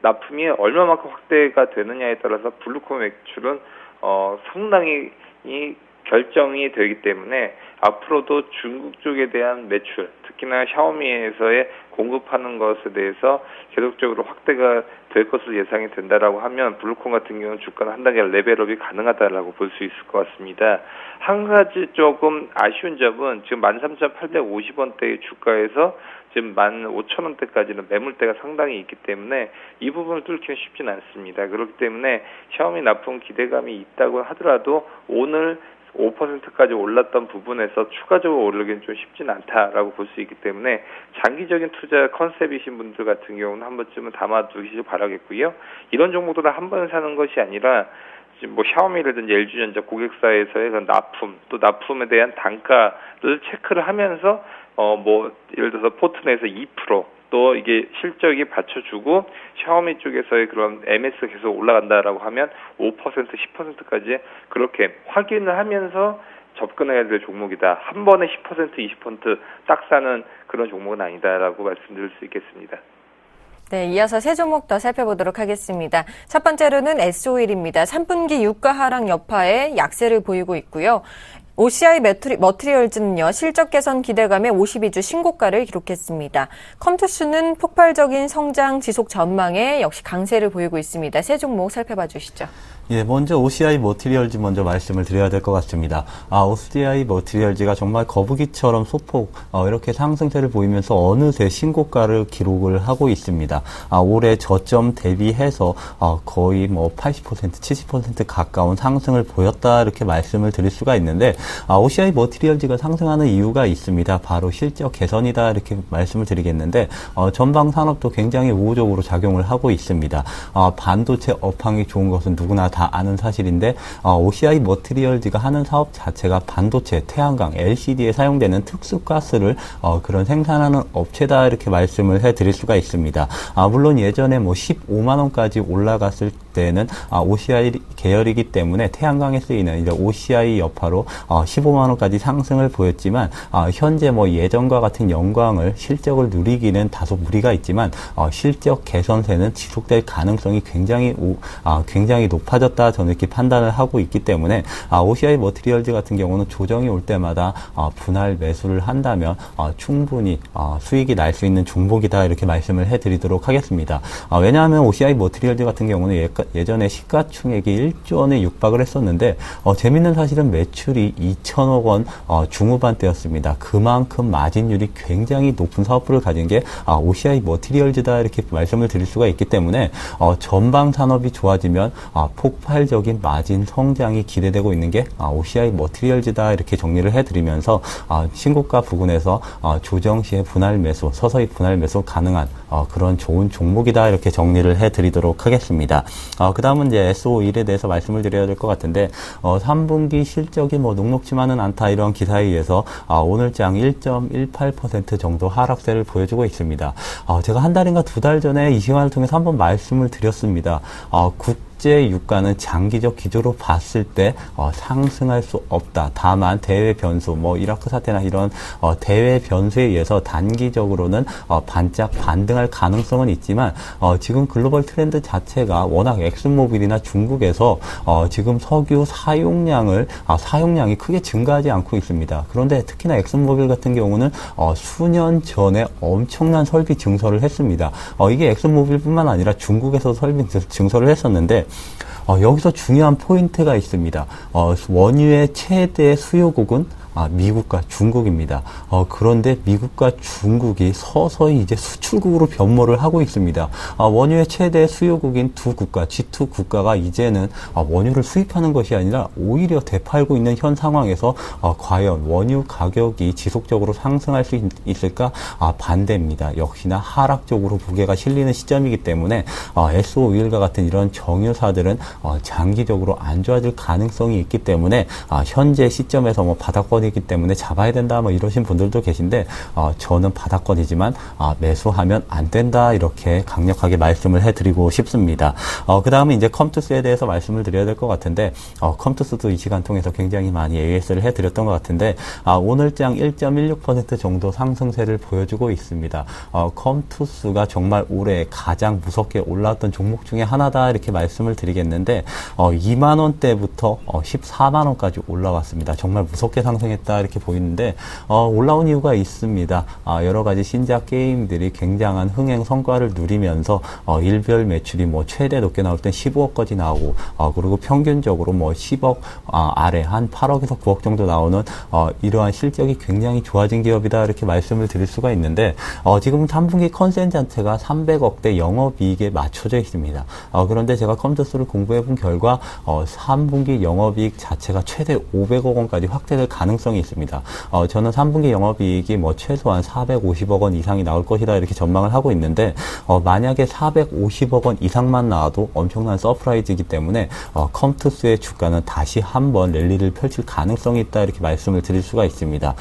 납품이 얼마만큼 확대가 되느냐에 따라서 블루콤 매출은 상당히 결정이 되기 때문에 앞으로도 중국 쪽에 대한 매출, 특히나 샤오미에서의 공급하는 것에 대해서 계속적으로 확대가 될 것으로 예상이 된다라고 하면 블루콤 같은 경우는 주가는 한 단계 레벨업이 가능하다라고 볼 수 있을 것 같습니다. 한 가지 조금 아쉬운 점은 지금 13,850원대의 주가에서 지금 15,000원대까지는 매물대가 상당히 있기 때문에 이 부분을 뚫기는 쉽지는 않습니다. 그렇기 때문에 샤오미 납품 기대감이 있다고 하더라도 오늘 5%까지 올랐던 부분에서 추가적으로 오르기는 좀 쉽지는 않다라고 볼 수 있기 때문에 장기적인 투자 컨셉이신 분들 같은 경우는 한 번쯤은 담아두시길 바라겠고요. 이런 종목들은 한 번 사는 것이 아니라 지금 샤오미라든지 LG전자 고객사에서의 그 납품, 또 납품에 대한 단가를 체크를 하면서 예를 들어서 포트넷에서 2%, 또 이게 실적이 받쳐주고 샤오미 쪽에서의 그런 MS가 계속 올라간다라고 하면 5%, 10%까지 그렇게 확인을 하면서 접근해야 될 종목이다. 한 번에 10%, 20% 딱 사는 그런 종목은 아니다라고 말씀드릴 수 있겠습니다. 네, 이어서 세 종목 더 살펴보도록 하겠습니다. 첫 번째로는 S-오일입니다. 3분기 유가 하락 여파에 약세를 보이고 있고요. OCI 머티리얼즈는요, 실적 개선 기대감에 52주 신고가를 기록했습니다. 컴투스는 폭발적인 성장 지속 전망에 역시 강세를 보이고 있습니다. 세 종목 살펴봐 주시죠. 예, 먼저 OCI 머티리얼즈 먼저 말씀을 드려야 될 것 같습니다. OCI 머티리얼즈가 정말 거북이처럼 소폭 이렇게 상승세를 보이면서 어느새 신고가를 기록을 하고 있습니다. 올해 저점 대비해서 거의 80%, 70% 가까운 상승을 보였다 이렇게 말씀을 드릴 수가 있는데 OCI 머티리얼즈가 상승하는 이유가 있습니다. 바로 실적 개선이다 이렇게 말씀을 드리겠는데 전방 산업도 굉장히 우호적으로 작용을 하고 있습니다. 반도체 업황이 좋은 것은 누구나 다 아는 사실인데 OCI 머티리얼즈가 하는 사업 자체가 반도체, 태양광, LCD에 사용되는 특수가스를 그런 생산하는 업체다 이렇게 말씀을 해드릴 수가 있습니다. 물론 예전에 15만 원까지 올라갔을 때는 OCI 계열이기 때문에 태양광에 쓰이는 이제 OCI 여파로 15만 원까지 상승을 보였지만 현재 예전과 같은 영광을 실적을 누리기는 다소 무리가 있지만 실적 개선세는 지속될 가능성이 굉장히 높아졌다. 저는 이렇게 판단을 하고 있기 때문에 OCI 머티리얼즈 같은 경우는 조정이 올 때마다 분할 매수를 한다면 충분히 수익이 날 수 있는 종목이다 이렇게 말씀을 해드리도록 하겠습니다. 왜냐하면 OCI 머티리얼즈 같은 경우는 예전에 시가총액이 1조 원에 육박을 했었는데 재밌는 사실은 매출이 2천억 원 중후반대였습니다. 그만큼 마진율이 굉장히 높은 사업부를 가진 게 OCI 머티리얼즈다 이렇게 말씀을 드릴 수가 있기 때문에 전방 산업이 좋아지면 폭발적인 마진 성장이 기대되고 있는 게 OCI 머티리얼즈다 이렇게 정리를 해드리면서 신고가 부근에서 조정 시에 분할 매수, 서서히 분할 매수 가능한 그런 좋은 종목이다 이렇게 정리를 해드리도록 하겠습니다. 그 다음은 이제 SO1에 대해서 말씀을 드려야 될 것 같은데 3분기 실적이 뭐 녹록지만은 않다 이런 기사에 의해서 오늘장 1.18% 정도 하락세를 보여주고 있습니다. 제가 한 달인가 두 달 전에 이 시간을 통해서 한번 말씀을 드렸습니다. 국제 유가는 장기적 기조로 봤을 때 상승할 수 없다. 다만 대외 변수, 뭐 이라크 사태나 이런 대외 변수에 의해서 단기적으로는 반짝 반등할 가능성은 있지만 지금 글로벌 트렌드 자체가 워낙 엑슨모빌이나 중국에서 지금 석유 사용량이 크게 증가하지 않고 있습니다. 그런데 특히나 엑슨모빌 같은 경우는 수년 전에 엄청난 설비 증설을 했습니다. 이게 엑슨모빌뿐만 아니라 중국에서 설비 증설을 했었는데 여기서 중요한 포인트가 있습니다. 원유의 최대 수요국은 미국과 중국입니다. 그런데 미국과 중국이 서서히 이제 수출국으로 변모를 하고 있습니다. 원유의 최대 수요국인 두 국가, G2 국가가 이제는 원유를 수입하는 것이 아니라 오히려 되팔고 있는 현 상황에서 과연 원유 가격이 지속적으로 상승할 수 있을까? 반대입니다. 역시나 하락적으로 무게가 실리는 시점이기 때문에 SO1과 같은 이런 정유사들은 장기적으로 안 좋아질 가능성이 있기 때문에 현재 시점에서 뭐 바닥권이기 때문에 잡아야 된다 뭐 이러신 분들도 계신데 저는 바닥권이지만 매수하면 안 된다 이렇게 강력하게 말씀을 해드리고 싶습니다. 그 다음에 이제 컴투스에 대해서 말씀을 드려야 될 것 같은데 컴투스도 이 시간 통해서 굉장히 많이 AS를 해드렸던 것 같은데 오늘장 1.16% 정도 상승세를 보여주고 있습니다. 컴투스가 정말 올해 가장 무섭게 올라왔던 종목 중에 하나다 이렇게 말씀을 드리겠는데 2만원대부터 14만원까지 올라왔습니다. 정말 무섭게 상승했다 이렇게 보이는데 올라온 이유가 있습니다. 여러 가지 신작 게임들이 굉장한 흥행 성과를 누리면서 일별 매출이 뭐 최대 높게 나올 땐 15억까지 나오고 그리고 평균적으로 뭐 10억 아래 한 8억에서 9억 정도 나오는 이러한 실적이 굉장히 좋아진 기업이다 이렇게 말씀을 드릴 수가 있는데 지금 3분기 컨센 자체가 300억대 영업이익에 맞춰져 있습니다. 그런데 제가 컴투스를 공부해 본 결과 3분기 영업이익 자체가 최대 500억 원까지 확대될 가능성이 있습니다. 저는 3분기 영업이익이 뭐 최소한 450억 원 이상이 나올 것이다 이렇게 전망을 하고 있는데 만약에 450억 원 이상만 나와도 엄청난 서프라이즈이기 때문에 컴투스의 주가는 다시 한번 랠리를 펼칠 가능성이 있다 이렇게 말씀을 드릴 수가 있습니다.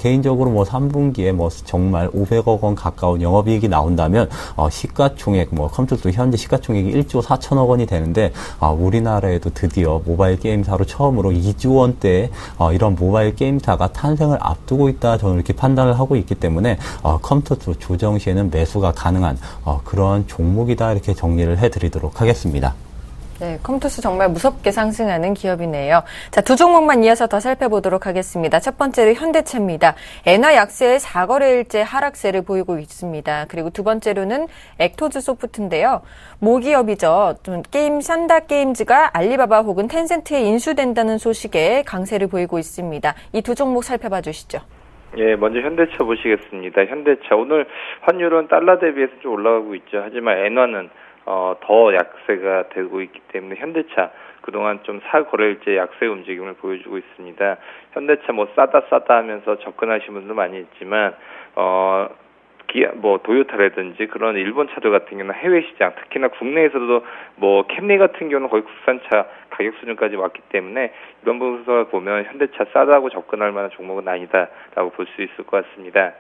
개인적으로 뭐 3분기에 뭐 정말 500억 원 가까운 영업이익이 나온다면 시가총액 뭐 컴투스 현재 시가총액이 1조 4천억 원이 되는데 우리나라에도 드디어 모바일 게임사로 처음으로 2조 원대의 이런 모바일 게임사가 탄생을 앞두고 있다 저는 이렇게 판단을 하고 있기 때문에 컴투스 조정 시에는 매수가 가능한 그런 종목이다 이렇게 정리를 해드리도록 하겠습니다. 네, 컴투스 정말 무섭게 상승하는 기업이네요. 자, 두 종목만 이어서 더 살펴보도록 하겠습니다. 첫 번째로 현대차입니다. 엔화 약세의 4거래일째 하락세를 보이고 있습니다. 그리고 두 번째로는 액토즈 소프트인데요. 모기업이죠. 샨다 게임즈가 알리바바 혹은 텐센트에 인수된다는 소식에 강세를 보이고 있습니다. 이 두 종목 살펴봐 주시죠. 예, 먼저 현대차 보시겠습니다. 현대차 오늘 환율은 달러 대비해서 좀 올라가고 있죠. 하지만 엔화는 더 약세가 되고 있기 때문에 현대차 그동안 좀 4거래일째 약세 움직임을 보여주고 있습니다. 현대차 뭐 싸다 하면서 접근하신 분도 많이 있지만 기아, 뭐 도요타라든지 그런 일본 차들 같은 경우는 해외 시장, 특히나 국내에서도 뭐 캠리 같은 경우는 거의 국산차 가격 수준까지 왔기 때문에 이런 부분에서 보면 현대차 싸다고 접근할 만한 종목은 아니다라고 볼 수 있을 것 같습니다.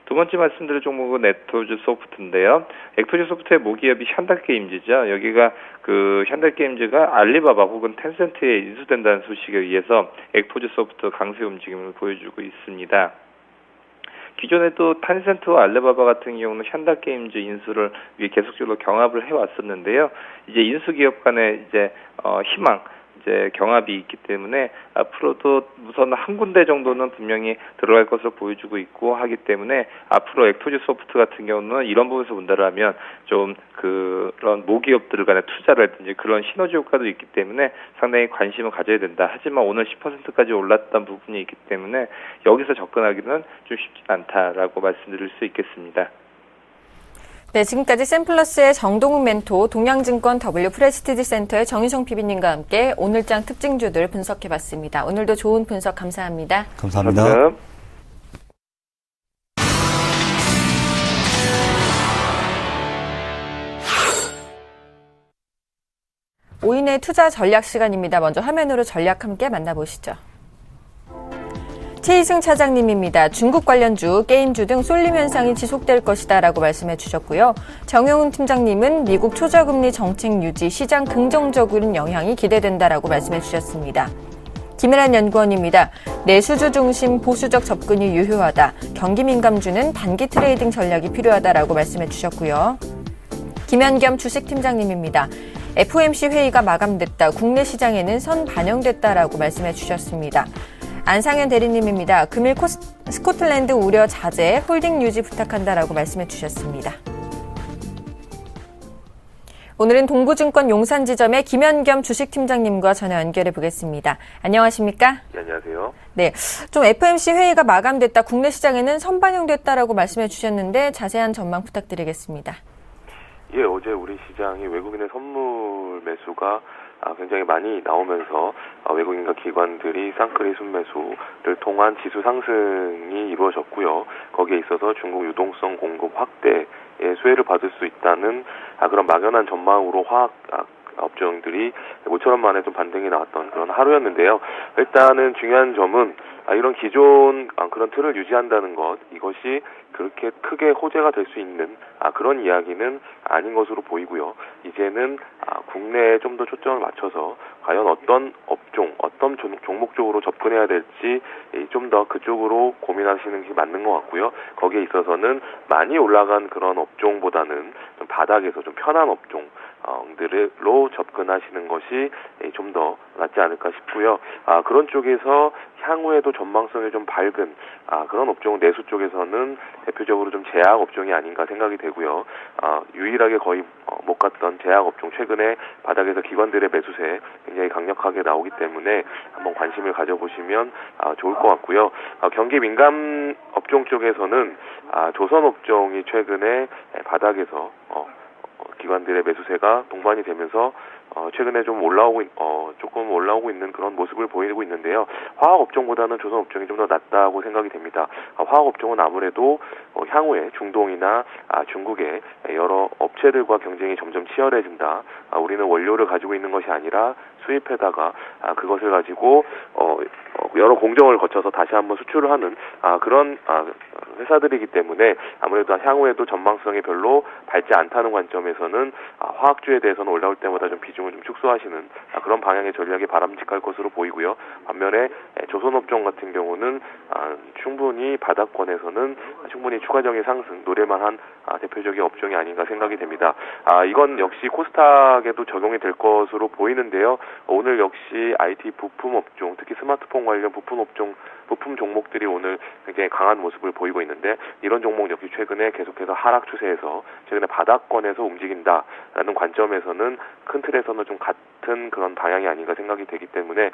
두 번째 말씀드릴 종목은 액토즈 소프트인데요. 액토즈 소프트의 모기업이 샨다게임즈죠. 여기가 그 샨다게임즈가 알리바바 혹은 텐센트에 인수된다는 소식에 의해서 액토즈 소프트 강세 움직임을 보여주고 있습니다. 기존에도 텐센트와 알리바바 같은 경우는 샨다게임즈 인수를 위해 계속적으로 경합을 해왔었는데요. 이제 인수기업 간의 이제 희망, 이제 경합이 있기 때문에 앞으로도 우선 한 군데 정도는 분명히 들어갈 것으로 보여주고 있고 하기 때문에 앞으로 액토즈 소프트 같은 경우는 이런 부분에서 본다라면 좀 그런 모기업들 간의 투자라든지 그런 시너지 효과도 있기 때문에 상당히 관심을 가져야 된다. 하지만 오늘 10%까지 올랐던 부분이 있기 때문에 여기서 접근하기는 좀 쉽지 않다라고 말씀드릴 수 있겠습니다. 네, 지금까지 샘플러스의 정동훈 멘토, 동양증권 W 프레스티지 센터의 정유성 PB님과 함께 오늘장 특징주들 분석해봤습니다. 오늘도 좋은 분석 감사합니다. 감사합니다. 오인의 투자 전략 시간입니다. 먼저 화면으로 전략 함께 만나보시죠. 최희승 차장님입니다. 중국 관련주, 게임주 등 쏠림 현상이 지속될 것이다 라고 말씀해 주셨고요. 정용훈 팀장님은 미국 초저금리 정책 유지, 시장 긍정적인 영향이 기대된다라고 말씀해 주셨습니다. 김혜란 연구원입니다. 내수주 중심 보수적 접근이 유효하다. 경기 민감주는 단기 트레이딩 전략이 필요하다라고 말씀해 주셨고요. 김현겸 주식팀장님입니다. FOMC 회의가 마감됐다. 국내 시장에는 선 반영됐다라고 말씀해 주셨습니다. 안상현 대리님입니다. 금일 스코틀랜드 우려 자제, 홀딩 유지 부탁한다라고 말씀해 주셨습니다. 오늘은 동부증권 용산지점의 김현겸 주식팀장님과 전화 연결해 보겠습니다. 안녕하십니까? 네, 안녕하세요. 네, 좀 FOMC 회의가 마감됐다. 국내 시장에는 선반영됐다라고 말씀해 주셨는데 자세한 전망 부탁드리겠습니다. 예, 어제 우리 시장이 외국인의 선물 매수가 굉장히 많이 나오면서 외국인과 기관들이 쌍끌이 순매수를 통한 지수 상승이 이루어졌고요. 거기에 있어서 중국 유동성 공급 확대에 수혜를 받을 수 있다는 그런 막연한 전망으로 화학 업종들이 모처럼 만에 좀 반등이 나왔던 그런 하루였는데요. 일단은 중요한 점은 이런 기존 그런 틀을 유지한다는 것, 이것이 그렇게 크게 호재가 될 수 있는 그런 이야기는 아닌 것으로 보이고요. 이제는 국내에 좀 더 초점을 맞춰서 과연 어떤 업종, 어떤 종목 쪽으로 접근해야 될지 좀 더 그쪽으로 고민하시는 게 맞는 것 같고요. 거기에 있어서는 많이 올라간 그런 업종보다는 좀 바닥에서 좀 편한 업종들로 접근하시는 것이 좀 더 낫지 않을까 싶고요. 그런 쪽에서 향후에도 전망성이 좀 밝은 그런 업종은 내수 쪽에서는 대표적으로 좀 제약 업종이 아닌가 생각이 되고요. 유일하게 거의 못 갔던 제약 업종, 최근에 바닥에서 기관들의 매수세 굉장히 강력하게 나오기 때문에 한번 관심을 가져보시면 좋을 것 같고요. 경기 민감 업종 쪽에서는 조선 업종이 최근에 바닥에서 기관들의 매수세가 동반이 되면서 최근에 좀 조금 올라오고 있는 그런 모습을 보이고 있는데요. 화학 업종보다는 조선 업종이 좀 더 낫다고 생각이 됩니다. 화학 업종은 아무래도 향후에 중동이나 중국의 여러 업체들과 경쟁이 점점 치열해진다. 우리는 원료를 가지고 있는 것이 아니라 수입해다가 그것을 가지고 여러 공정을 거쳐서 다시 한번 수출을 하는 그런 회사들이기 때문에 아무래도 향후에도 전망성이 별로 밝지 않다는 관점에서는 화학주에 대해서는 올라올 때마다 좀 비중을 좀 축소하시는 그런 방향의 전략이 바람직할 것으로 보이고요. 반면에 조선업종 같은 경우는 충분히 바닥권에서는 충분히 추가적인 상승 노릴만한 대표적인 업종이 아닌가 생각이 됩니다. 이건 역시 코스닥에도 적용이 될 것으로 보이는데요. 오늘 역시 IT 부품 업종, 특히 스마트폰 관련 부품 종목들이 오늘 굉장히 강한 모습을 보이고 있는데, 이런 종목 역시 최근에 계속해서 하락 추세에서 최근에 바닥권에서 움직인다라는 관점에서는 큰 틀에서는 좀 같은 그런 방향이 아닌가 생각이 되기 때문에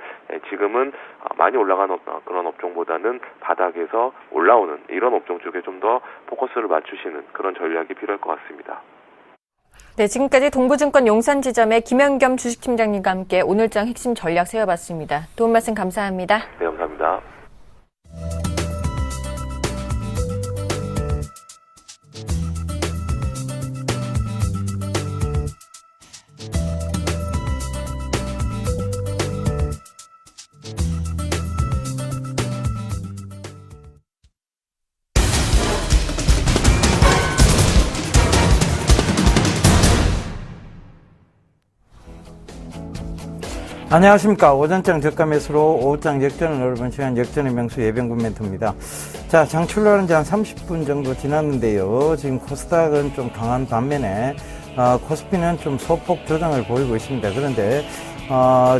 지금은 많이 올라간 그런 업종보다는 바닥에서 올라오는 이런 업종 쪽에 좀 더 포커스를 맞추시는 그런 전략이 필요할 것 같습니다. 네, 지금까지 동부증권 용산지점의 김현겸 주식팀장님과 함께 오늘장 핵심 전략 세워봤습니다. 도움 말씀 감사합니다. 네, 감사합니다. 안녕하십니까. 오전장 저가 매수로 오후장 역전을 노려본 시간 역전의 명수 예병군 멘토입니다. 자, 장 출발한 지 한 30분 정도 지났는데요. 지금 코스닥은 좀 강한 반면에 코스피는 좀 소폭 조정을 보이고 있습니다. 그런데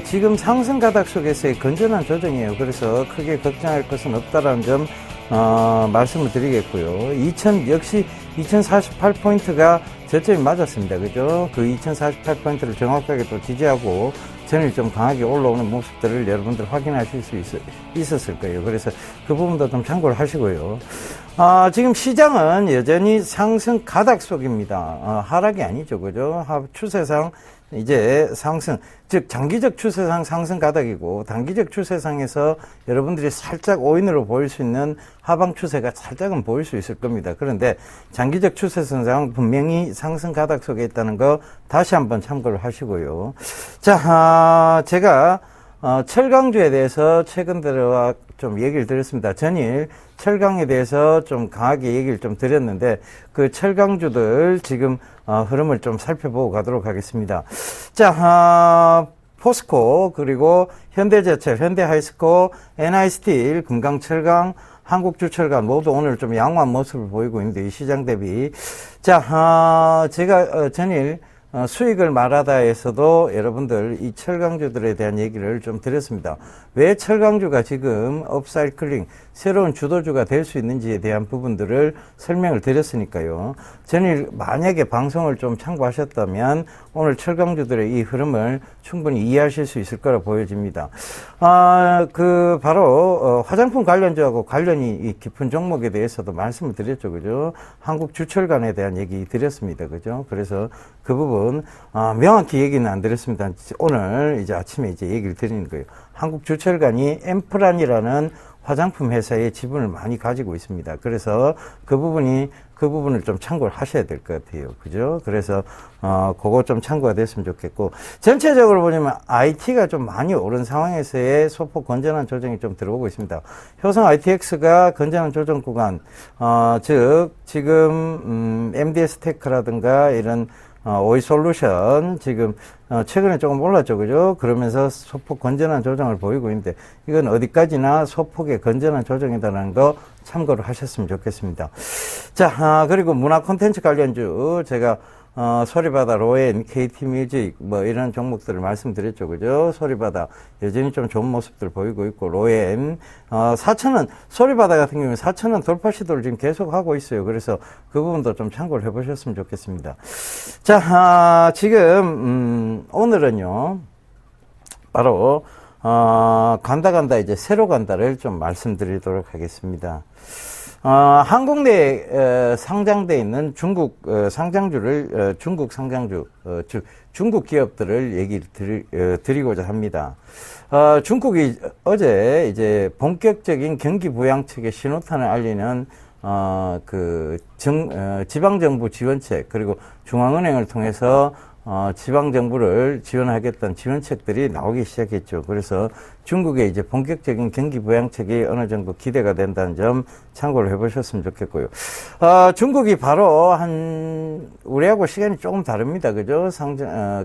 지금 상승 가닥 속에서의 건전한 조정이에요. 그래서 크게 걱정할 것은 없다라는 점 말씀을 드리겠고요. 역시 2048포인트가 저점이 맞았습니다. 그죠? 그 2048포인트를 정확하게 또 지지하고 전일 좀 강하게 올라오는 모습들을 여러분들 확인하실 수 있었을 거예요. 그래서 그 부분도 좀 참고를 하시고요. 지금 시장은 여전히 상승 가닥 속입니다. 하락이 아니죠. 그죠? 추세상 이제 상승, 즉 장기적 추세상 상승 가닥이고, 단기적 추세상에서 여러분들이 살짝 오인으로 보일 수 있는 하방 추세가 살짝은 보일 수 있을 겁니다. 그런데 장기적 추세선상 분명히 상승 가닥 속에 있다는 거 다시 한번 참고를 하시고요. 자, 제가 철강주에 대해서 최근 들어 좀 얘기를 드렸습니다. 전일 철강에 대해서 좀 강하게 얘기를 좀 드렸는데 그 철강주들 지금 흐름을 좀 살펴보고 가도록 하겠습니다. 자, 포스코 그리고 현대제철, 현대하이스코, NI스틸, 금강철강, 한국주철강 모두 오늘 좀 양호한 모습을 보이고 있는데 이 시장 대비 자, 제가 전일 수익을 말하다에서도 여러분들 이 철강주들에 대한 얘기를 좀 드렸습니다. 왜 철강주가 지금 업사이클링 새로운 주도주가 될 수 있는지에 대한 부분들을 설명을 드렸으니까요. 전일 만약에 방송을 좀 참고하셨다면 오늘 철강주들의 이 흐름을 충분히 이해하실 수 있을 거라 보여집니다. 바로 화장품 관련주하고 관련이 깊은 종목에 대해서도 말씀을 드렸죠, 그죠? 한국주철관에 대한 얘기 드렸습니다, 그죠? 그래서 그 부분 명확히 얘기는 안 드렸습니다. 오늘 이제 아침에 이제 얘기를 드리는 거예요. 한국주철관이 엠프란이라는 화장품 회사의 지분을 많이 가지고 있습니다. 그래서 그 부분을 좀 참고를 하셔야 될 것 같아요. 그죠? 그래서, 그거 좀 참고가 됐으면 좋겠고, 전체적으로 보자면 IT가 좀 많이 오른 상황에서의 소폭 건전한 조정이 좀 들어오고 있습니다. 효성 ITX가 건전한 조정 구간, 즉, 지금, MDS 테크라든가 이런 오이솔루션 지금 최근에 조금 올랐죠, 그죠? 그러면서 소폭 건전한 조정을 보이고 있는데 이건 어디까지나 소폭의 건전한 조정이다라는 거 참고를 하셨으면 좋겠습니다. 자, 그리고 문화 콘텐츠 관련주 제가 소리바다, 로엔, KT뮤직 뭐 이런 종목들을 말씀드렸죠, 그죠? 소리바다 여전히 좀 좋은 모습들 보이고 있고 로엔 4,000원 소리바다 같은 경우는 4,000원 돌파 시도를 지금 계속 하고 있어요. 그래서 그 부분도 좀 참고를 해보셨으면 좋겠습니다. 자, 지금 오늘은요 바로 간다 이제 새로 간다를 좀 말씀드리도록 하겠습니다. 한국 내에 상장돼 있는 중국 상장주를 중국 상장주 즉 중국 기업들을 얘기를 드리고자 합니다. 중국이 어제 이제 본격적인 경기 부양책의 신호탄을 알리는 지방정부 지원책 그리고 중앙은행을 통해서 지방정부를 지원하겠다는 지원책들이 나오기 시작했죠. 그래서 중국의 이제 본격적인 경기 부양책이 어느 정도 기대가 된다는 점 참고를 해보셨으면 좋겠고요. 중국이 바로 우리하고 시간이 조금 다릅니다. 그죠?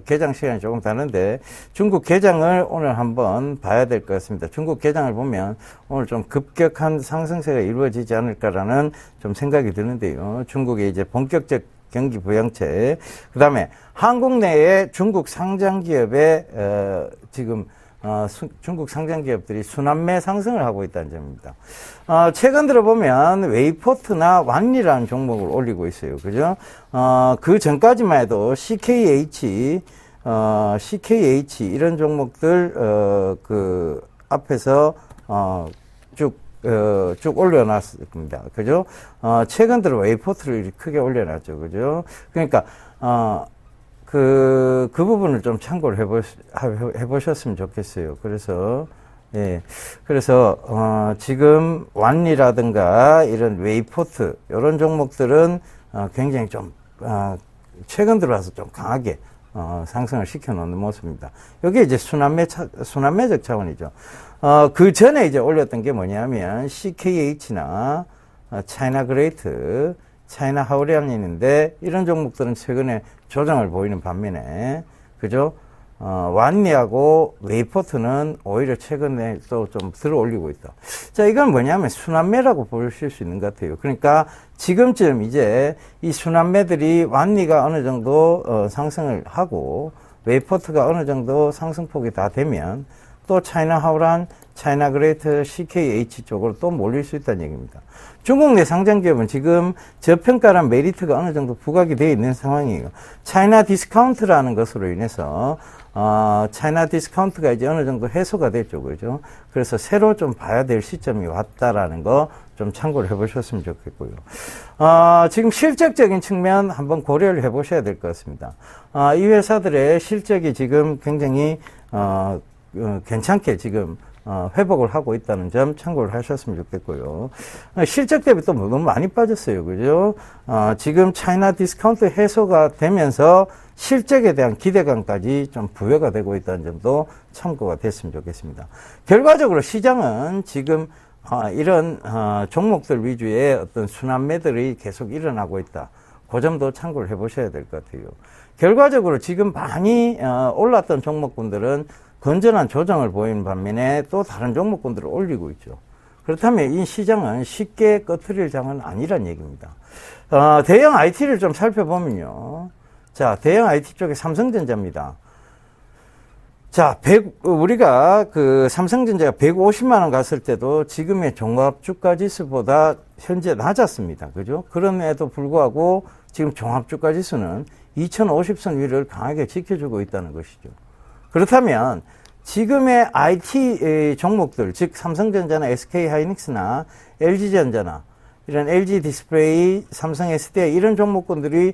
개장 시간이 조금 다른데 중국 개장을 오늘 한번 봐야 될 것 같습니다. 중국 개장을 보면 오늘 좀 급격한 상승세가 이루어지지 않을까라는 좀 생각이 드는데요. 중국의 이제 본격적 경기 부양책, 그 다음에 한국 내에 중국 상장기업의 지금 중국 상장기업들이 순환매 상승을 하고 있다는 점입니다. 최근 들어보면 웨이포트나 완리라는 종목을 올리고 있어요. 그죠? 그 전까지만 해도 CKH 이런 종목들 그 앞에서 쭉 올려놨습니다. 그죠? 최근 들어 웨이포트를 크게 올려놨죠. 그죠? 그러니까, 그 부분을 좀 참고를 해보셨으면 좋겠어요. 그래서, 예. 그래서, 지금 완리라든가 이런 웨이포트, 이런 종목들은 굉장히 좀, 최근 들어와서 좀 강하게, 상승을 시켜놓는 모습입니다. 여기 이제 순환매적 차원이죠. 그 전에 이제 올렸던 게 뭐냐면 CKH나 차이나 그레이트, 차이나 하우리안인데 이런 종목들은 최근에 조정을 보이는 반면에 그죠? 완리하고 웨이포트는 오히려 최근에 또 좀 들어 올리고 있다. 자, 이건 뭐냐면 순환매라고 보실 수 있는 것 같아요. 그러니까 지금쯤 이제 이 순환매들이 완리가 어느 정도 상승을 하고 웨이포트가 어느 정도 상승폭이 다 되면 또 차이나 하우란, 차이나 그레이트, CKH 쪽으로 또 몰릴 수 있다는 얘기입니다. 중국 내 상장기업은 지금 저평가란 메리트가 어느 정도 부각이 되어 있는 상황이에요. 차이나 디스카운트라는 것으로 인해서 차이나 디스카운트가 이제 어느 정도 해소가 됐죠, 그죠? 그래서 새로 좀 봐야 될 시점이 왔다라는 거 좀 참고를 해보셨으면 좋겠고요. 지금 실적적인 측면 한번 고려를 해보셔야 될 것 같습니다. 이 회사들의 실적이 지금 굉장히 괜찮게 지금 회복을 하고 있다는 점 참고를 하셨으면 좋겠고요. 실적 대비 또 너무 많이 빠졌어요. 그죠? 지금 차이나 디스카운트 해소가 되면서 실적에 대한 기대감까지 좀 부여가 되고 있다는 점도 참고가 됐으면 좋겠습니다. 결과적으로 시장은 지금 이런 종목들 위주의 어떤 순환매들이 계속 일어나고 있다. 그 점도 참고를 해보셔야 될 것 같아요. 결과적으로 지금 많이 올랐던 종목군들은 건전한 조정을 보이는 반면에 또 다른 종목군들을 올리고 있죠. 그렇다면 이 시장은 쉽게 꺼트릴 장은 아니란 얘기입니다. 대형 IT를 좀 살펴보면요. 자, 대형 IT 쪽에 삼성전자입니다. 자, 우리가 그 삼성전자가 150만원 갔을 때도 지금의 종합주가 지수보다 현재 낮았습니다. 그죠? 그럼에도 불구하고 지금 종합주가 지수는 2050선 위를 강하게 지켜주고 있다는 것이죠. 그렇다면 지금의 IT 종목들, 즉 삼성전자나 SK하이닉스나 LG전자나 이런 LG 디스플레이, 삼성 SDI 이런 종목군들이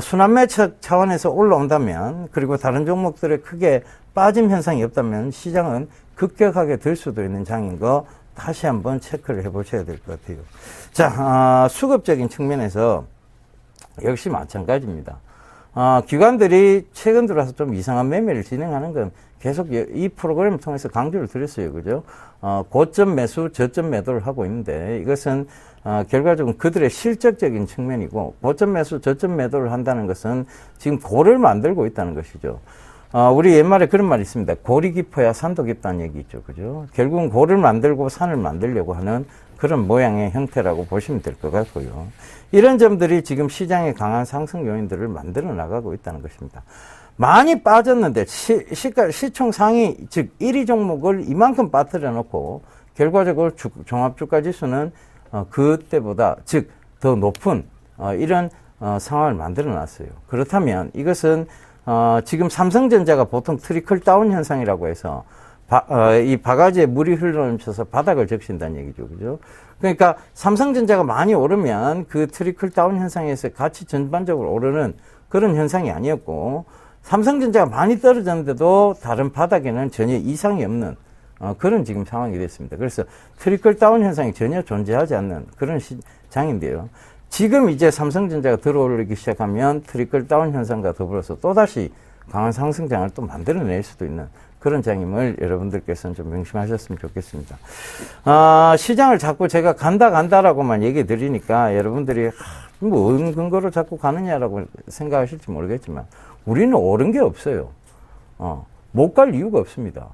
순환매 차원에서 올라온다면, 그리고 다른 종목들의 크게 빠짐 현상이 없다면 시장은 급격하게 들 수도 있는 장인 거 다시 한번 체크를 해보셔야 될 것 같아요. 자, 수급적인 측면에서 역시 마찬가지입니다. 기관들이 최근 들어서 좀 이상한 매매를 진행하는 건 계속 이 프로그램을 통해서 강조를 드렸어요. 그죠? 고점 매수, 저점 매도를 하고 있는데 이것은 결과적으로 그들의 실적적인 측면이고, 고점 매수, 저점 매도를 한다는 것은 지금 고를 만들고 있다는 것이죠. 우리 옛말에 그런 말이 있습니다. 골이 깊어야 산도 깊다는 얘기 있죠. 그죠? 결국은 골을 만들고 산을 만들려고 하는 그런 모양의 형태라고 보시면 될 것 같고요. 이런 점들이 지금 시장의 강한 상승 요인들을 만들어 나가고 있다는 것입니다. 많이 빠졌는데 시총 상위, 즉 1위 종목을 이만큼 빠뜨려 놓고 결과적으로 종합주가 지수는 그때보다, 즉 더 높은 이런 상황을 만들어 놨어요. 그렇다면 이것은 지금 삼성전자가 보통 트리클 다운 현상이라고 해서 이 바가지에 물이 흘러넘쳐서 바닥을 적신다는 얘기죠. 그죠? 그러니까 삼성전자가 많이 오르면 그 트리클 다운 현상에서 같이 전반적으로 오르는 그런 현상이 아니었고, 삼성전자가 많이 떨어졌는데도 다른 바닥에는 전혀 이상이 없는 그런 지금 상황이 됐습니다. 그래서 트리클 다운 현상이 전혀 존재하지 않는 그런 장인데요. 지금 이제 삼성전자가 들어오르기 시작하면 트리클 다운 현상과 더불어서 또다시 강한 상승장을 또 만들어낼 수도 있는 그런 장임을 여러분들께서는 좀 명심하셨으면 좋겠습니다. 시장을 자꾸 제가 간다라고만 얘기 드리니까 여러분들이 뭐 어느 근거로 자꾸 가느냐라고 생각하실지 모르겠지만 우리는 오른 게 없어요. 못 갈 이유가 없습니다.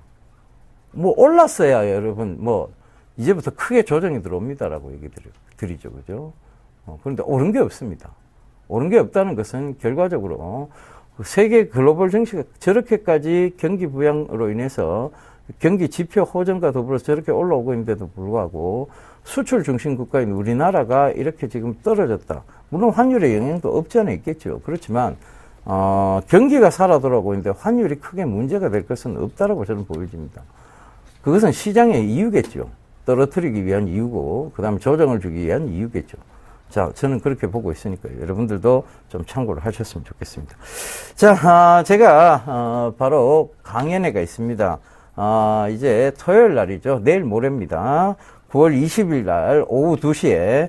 뭐 올랐어야 여러분 뭐 이제부터 크게 조정이 들어옵니다라고 얘기 드리죠. 그죠? 그런데 오른 게 없습니다. 오른 게 없다는 것은 결과적으로 세계 글로벌 증시가 저렇게까지 경기 부양으로 인해서 경기 지표 호전과 더불어서 저렇게 올라오고 있는데도 불구하고 수출 중심 국가인 우리나라가 이렇게 지금 떨어졌다. 물론 환율의 영향도 없지 않아 있겠죠. 그렇지만 경기가 살아 돌아오고 있는데 환율이 크게 문제가 될 것은 없다라고 저는 보여집니다. 그것은 시장의 이유겠죠. 떨어뜨리기 위한 이유고, 그 다음에 조정을 주기 위한 이유겠죠. 자, 저는 그렇게 보고 있으니까요. 여러분들도 좀 참고를 하셨으면 좋겠습니다. 자, 제가 바로 강연회가 있습니다. 이제 토요일 날이죠. 내일 모레입니다. 9월 20일 날 오후 2시에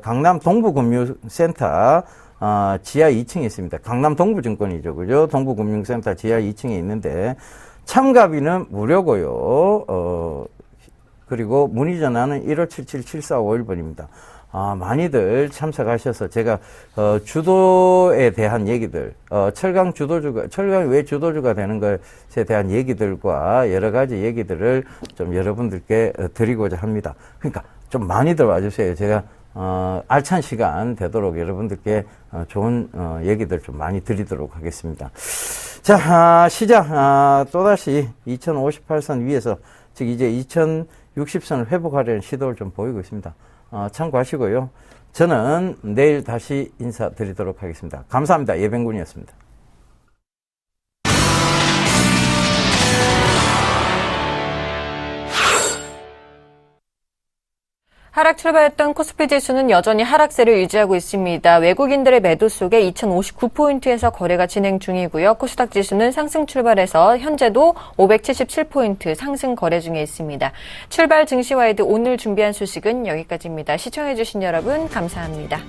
강남 동부금융센터 지하 2층에 있습니다. 강남 동부증권이죠. 그죠? 동부금융센터 지하 2층에 있는데 참가비는 무료고요. 그리고 문의 전화는 1577-7451번입니다. 많이들 참석하셔서 제가 주도에 대한 얘기들, 철강 왜 주도주가 되는 것에 대한 얘기들과 여러 가지 얘기들을 좀 여러분들께 드리고자 합니다. 그러니까 좀 많이들 와주세요. 제가 알찬 시간 되도록 여러분들께 좋은 얘기들 좀 많이 드리도록 하겠습니다. 자, 시장 또다시 2058선 위에서, 즉 이제 2060선을 회복하려는 시도를 좀 보이고 있습니다. 참고하시고요. 저는 내일 다시 인사드리도록 하겠습니다. 감사합니다. 예병군이었습니다. 하락 출발했던 코스피 지수는 여전히 하락세를 유지하고 있습니다. 외국인들의 매도 속에 2059포인트에서 거래가 진행 중이고요. 코스닥 지수는 상승 출발해서 현재도 577포인트 상승 거래 중에 있습니다. 출발 증시와이드 오늘 준비한 소식은 여기까지입니다. 시청해주신 여러분 감사합니다.